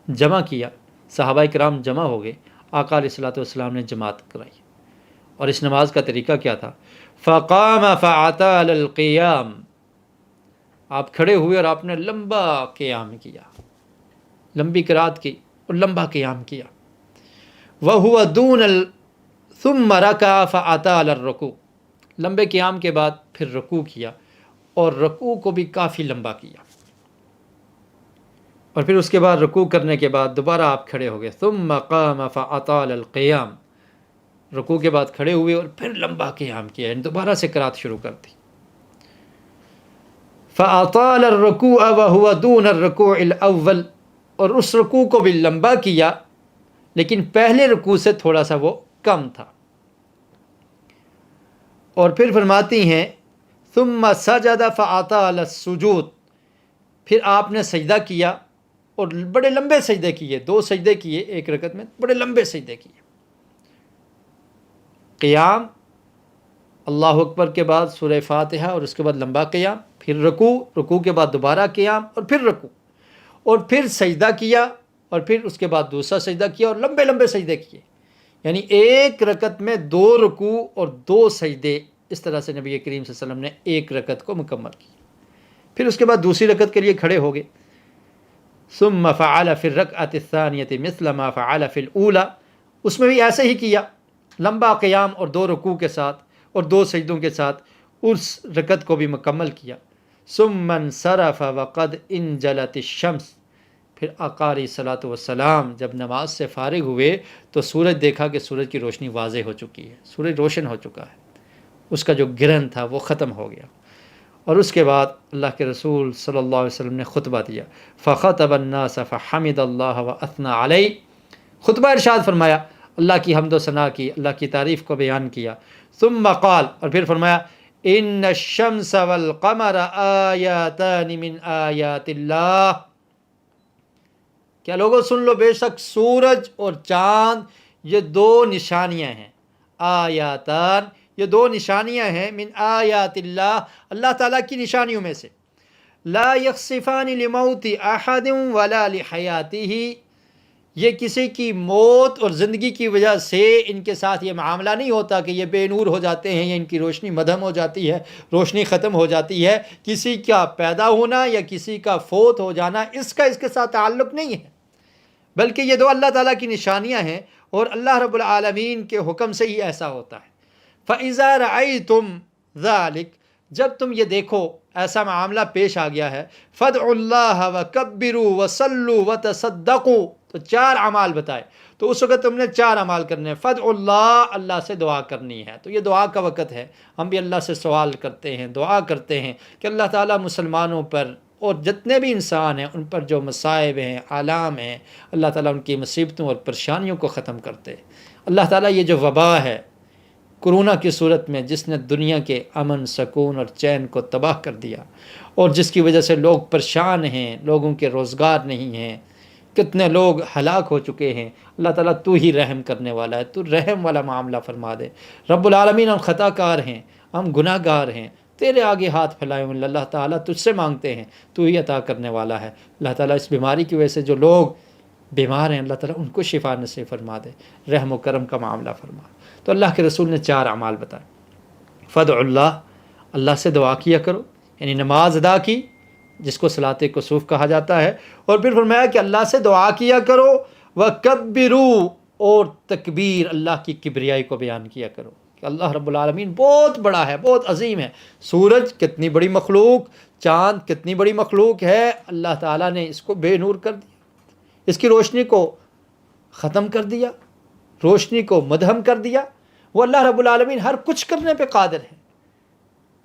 جمع کیا، صحابہ کرام جمع ہو گئے، آقا علیہ الصلوۃ والسلام نے جماعت کرائی۔ اور اس نماز کا طریقہ کیا تھا؟ فقام فاطال القیام، آپ کھڑے ہوئے اور آپ نے لمبا قیام کیا، لمبی قرات کی اور لمبا قیام کیا۔ وَهُوَ دُونَ ثُمَّ رَكَعَ فَأَطَالَ الرُّكُوعَ، لمبے قیام کے بعد پھر رکوع کیا اور رکوع کو بھی کافی لمبا کیا، اور پھر اس کے بعد رکوع کرنے کے بعد دوبارہ آپ کھڑے ہو گئے، ثُمَّ قَامَ فَأَطَالَ الْقِيَامَ، رکوع کے بعد کھڑے ہوئے اور پھر لمبا قیام کیا، یعنی دوبارہ سے قرات شروع کر دی۔ فَأَطَالَ الرُّكُوعَ وَهُوَ دُونَ الرُّكُوعِ الْأَوَّلِ، اور اس رکوع کو بھی لمبا کیا لیکن پہلے رکوع سے تھوڑا سا وہ کم تھا۔ اور پھر فرماتی ہیں ثُمَّ سَجَدَ فَأَطَالَ السُّجُودَ، پھر آپ نے سجدہ کیا اور بڑے لمبے سجدے کیے، 2 سجدے کیے ایک رکعت میں، بڑے لمبے سجدے کیے۔ قیام، اللہ اکبر کے بعد سورہ فاتحہ اور اس کے بعد لمبا قیام، پھر رکوع، رکوع کے بعد دوبارہ قیام اور پھر رکوع، اور پھر سجدہ کیا اور پھر اس کے بعد دوسرا سجدہ کیا اور لمبے لمبے سجدے کیے، یعنی ایک رکعت میں 2 رکوع اور 2 سجدے، اس طرح سے نبی کریم صلی اللہ علیہ وسلم نے ایک رکعت کو مکمل کی۔ پھر اس کے بعد دوسری رکعت کے لیے کھڑے ہو گئے، ثم فعل فی الرکعۃ الثانیۃ مثل ما فعل فی الاولی، اس میں بھی ایسے ہی کیا، لمبا قیام اور 2 رکوع کے ساتھ اور 2 سجدوں کے ساتھ اس رکعت کو بھی مکمل کیا۔ ثم انصرف وقد انجلت الشمس، پھر آقا علیہ الصلوۃ والسلام جب نماز سے فارغ ہوئے تو سورج دیکھا کہ سورج کی روشنی واضح ہو چکی ہے، سورج روشن ہو چکا ہے، اس کا جو گرہن تھا وہ ختم ہو گیا۔ اور اس کے بعد اللہ کے رسول صلی اللہ علیہ وسلم نے خطبہ دیا، فخطب الناس فحمد اللہ واثنى علیہ، خطبہ ارشاد فرمایا، اللہ کی حمد و ثنا کی، اللہ کی تعریف کو بیان کیا۔ ثم قال، اور پھر فرمایا، ان الشمس والقمر آیاتان من آیات اللہ، کیا لوگوں سن لو، بے شک سورج اور چاند یہ 2 نشانیاں ہیں، آیاتان، یہ 2 نشانیاں ہیں، من آیات اللہ، اللہ تعالیٰ کی نشانیوں میں سے، لا یخسفان لموت احد ولا لحیاتہ، یہ کسی کی موت اور زندگی کی وجہ سے ان کے ساتھ یہ معاملہ نہیں ہوتا کہ یہ بے نور ہو جاتے ہیں یا ان کی روشنی مدھم ہو جاتی ہے، روشنی ختم ہو جاتی ہے، کسی کا پیدا ہونا یا کسی کا فوت ہو جانا اس کے ساتھ تعلق نہیں ہے، بلکہ یہ 2 اللہ تعالیٰ کی نشانیاں ہیں اور اللہ رب العالمین کے حکم سے ہی ایسا ہوتا ہے۔ فَإِذَا رَأَيْتُمْ ذَلِكَ، جب تم یہ دیکھو ایسا معاملہ پیش آ گیا ہے، فَادْعُوا اللَّهَ وَكَبِّرُوا وَصَلُّوا وَتَصَدَّقُوا، تو 4 اعمال بتائے، تو اس وقت تم نے 4 اعمال کرنے ہیں۔ فَادْعُوا اللَّهَ، اللہ سے دعا کرنی ہے، تو یہ دعا کا وقت ہے، ہم بھی اللہ سے سوال کرتے ہیں، دعا کرتے ہیں کہ اللہ تعالیٰ مسلمانوں پر اور جتنے بھی انسان ہیں ان پر جو مصائب ہیں، آلام ہیں، اللہ تعالیٰ ان کی مصیبتوں اور پریشانیوں کو ختم کرتے۔ اللہ تعالیٰ یہ جو وبا ہے کرونا کی صورت میں، جس نے دنیا کے امن، سکون اور چین کو تباہ کر دیا اور جس کی وجہ سے لوگ پریشان ہیں، لوگوں کے روزگار نہیں ہیں، کتنے لوگ ہلاک ہو چکے ہیں، اللہ تعالیٰ تو ہی رحم کرنے والا ہے، تو رحم والا معاملہ فرما دے۔ رب العالمین، ہم خطا کار ہیں، ہم گناہ گار ہیں، تیرے آگے ہاتھ پھیلائے ہوئے، اللہ تعالیٰ تجھ سے مانگتے ہیں، تو ہی عطا کرنے والا ہے۔ اللہ تعالیٰ اس بیماری کی وجہ سے جو لوگ بیمار ہیں، اللہ تعالیٰ ان کو شفا نصیب فرما دے، رحم و کرم کا معاملہ فرما۔ تو اللہ کے رسول نے 4 اعمال بتائے، فدع اللہ، اللہ سے دعا کیا کرو، یعنی نماز ادا کی جس کو صلاۃ کسوف کہا جاتا ہے، اور پھر فرمایا کہ اللہ سے دعا کیا کرو، وَكَبِّرُوا، اور تکبیر، اللہ کی کبریائی کو بیان کیا کرو کہ اللہ رب العالمین بہت بڑا ہے، بہت عظیم ہے، سورج کتنی بڑی مخلوق، چاند کتنی بڑی مخلوق ہے، اللہ تعالیٰ نے اس کو بے نور کر دیا، اس کی روشنی کو ختم کر دیا۔ روشنی کو مدھم کر دیا۔ وہ اللہ رب العالمین ہر کچھ کرنے پہ قادر ہے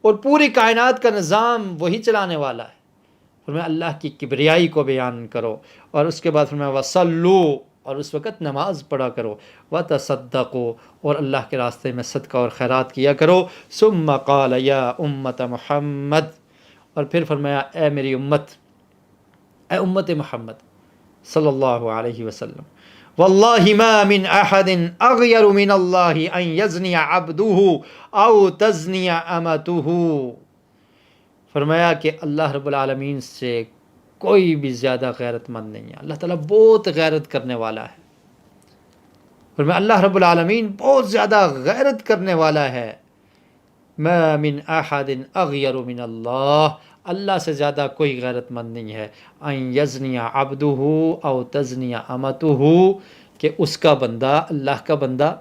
اور پوری کائنات کا نظام وہی چلانے والا ہے۔ فرمایا اللہ کی کبریائی کو بیان کرو، اور اس کے بعد فرمایا وصلو، اور اس وقت نماز پڑھا کرو، وتصدقوا، اور اللہ کے راستے میں صدقہ اور خیرات کیا کرو۔ ثم قال یا امت محمد، اور پھر فرمایا اے میری امت، اے امت محمد صلی اللہ علیہ وسلم، واللہ ما من احد اغیر من اللہ ان یزنی عبدہ او تزنی امتہ، فرمایا کہ اللہ رب العالمین سے کوئی بھی زیادہ غیرت مند نہیں ہے۔ اللہ تعالیٰ بہت غیرت کرنے والا ہے۔ فرمایا اللہ رب العالمین بہت زیادہ غیرت کرنے والا ہے۔ ما من احد اغیر من اللہ، اللہ سے زیادہ کوئی غیرت مند نہیں ہے۔ ان یزنی عبدہ او تزنی امتہ، کہ اس کا بندہ، اللہ کا بندہ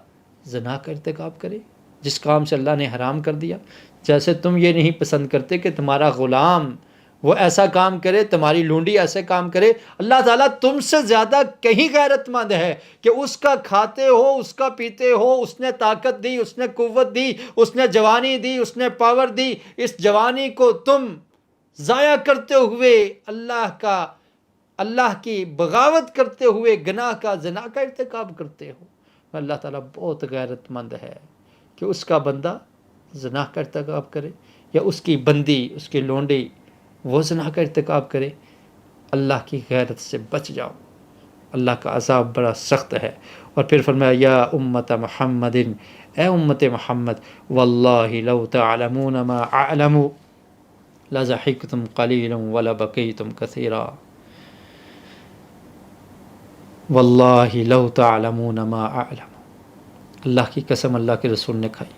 زنا کا ارتکاب کرے، جس کام سے اللہ نے حرام کر دیا۔ جیسے تم یہ نہیں پسند کرتے کہ تمہارا غلام وہ ایسا کام کرے، تمہاری لونڈی ایسے کام کرے، اللہ تعالیٰ تم سے زیادہ کہیں غیرت مند ہے کہ اس کا کھاتے ہو، اس کا پیتے ہو، اس نے طاقت دی، اس نے قوت دی، اس نے جوانی دی، اس نے پاور دی، اس جوانی کو تم ضائع کرتے ہوئے اللہ کی بغاوت کرتے ہوئے گناہ کا، زنا کا ارتکاب کرتے ہو۔ اللہ تعالیٰ بہت غیرت مند ہے کہ اس کا بندہ زنا کا ارتکاب کرے، یا اس کی بندی، اس کی لونڈی وہ زنا کا ارتکاب کرے۔ اللہ کی غیرت سے بچ جاؤ، اللہ کا عذاب بڑا سخت ہے۔ اور پھر فرمایا یا امت محمد، اے امت محمد، واللہ لو تعلمون ما اعلم لضحکتم قلیلا ولبکیتم کثیرا، واللہ لو تعلمون ما اعلم، اللہ کی قسم اللہ کے رسول نے کھائی،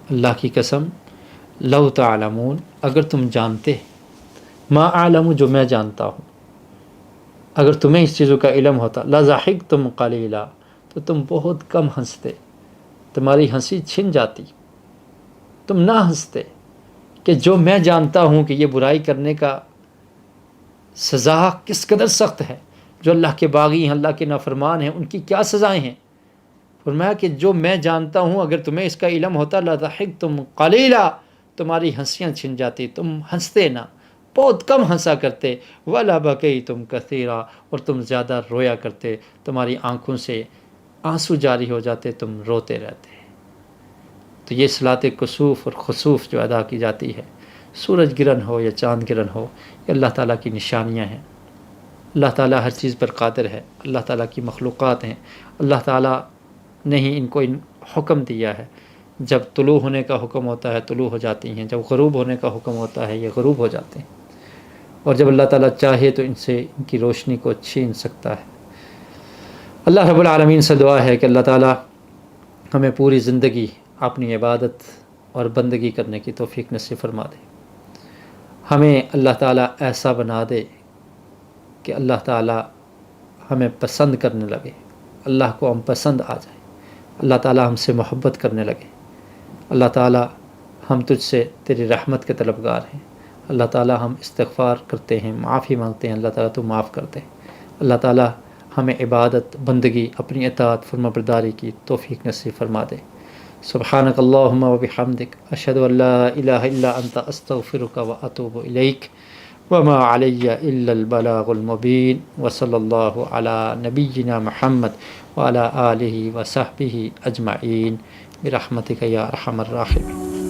اللہ کی قسم، لو تعلمون، اگر تم جانتے، ما اعلم جو میں جانتا ہوں، اگر تمہیں اس چیزوں کا علم ہوتا، لضحکتم قلیلا، تو تم بہت کم ہنستے، تمہاری ہنسی چھن جاتی، تم نہ ہنستے کہ جو میں جانتا ہوں کہ یہ برائی کرنے کا سزا کس قدر سخت ہے، جو اللہ کے باغی ہیں، اللہ کے نافرمان ہیں، ان کی کیا سزائیں ہیں۔ فرمایا کہ جو میں جانتا ہوں اگر تمہیں اس کا علم ہوتا، لضحکتم قلیلا، تمہاری ہنسیاں چھن جاتی، تم ہنستے نہ، بہت کم ہنسا کرتے، وَلَبَكَيْتُمْ كَثِيرًا، اور تم زیادہ رویا کرتے، تمہاری آنکھوں سے آنسو جاری ہو جاتے، تم روتے رہتے۔ تو یہ صلاۃ کسوف اور خسوف جو ادا کی جاتی ہے، سورج گرہن ہو یا چاند گرہن ہو، یہ اللہ تعالیٰ کی نشانیاں ہیں۔ اللہ تعالیٰ ہر چیز پر قادر ہے، اللہ تعالیٰ کی مخلوقات ہیں، اللہ تعالیٰ نے ہی ان کو حکم دیا ہے۔ جب طلوع ہونے کا حکم ہوتا ہے طلوع ہو جاتی ہیں، جب غروب ہونے کا حکم ہوتا ہے یہ غروب ہو جاتے ہیں، اور جب اللہ تعالیٰ چاہے تو ان سے ان کی روشنی کو چھین سکتا ہے۔ اللہ رب العالمین سے دعا ہے کہ اللہ تعالیٰ ہمیں پوری زندگی اپنی عبادت اور بندگی کرنے کی توفیق نصیب فرما دے، ہمیں اللہ تعالیٰ ایسا بنا دے کہ اللہ تعالیٰ ہمیں پسند کرنے لگے، اللہ کو ہم پسند آ جائیں، اللہ تعالیٰ ہم سے محبت کرنے لگے، اللہ تعالیٰ ہم تجھ سے تیری رحمت کے طلبگار ہیں، اللہ تعالیٰ ہم استغفار کرتے ہیں، معافی مانگتے ہیں، اللہ تعالیٰ تو معاف کر دے، اللہ تعالیٰ ہمیں عبادت، بندگی، اپنی اطاعت، فرما برداری کی توفیق نصیب فرما دے۔ سبحانک اللہم و بحمدک، اشہد ان لا الہ الا انت، استغفرک و اتوب الیک، وما علی الا البلاغ المبین، وصلی اللہ علی نبینا محمد وعلی آلہ وصحبہ اجمعین برحمتک یا ارحم الراحمین۔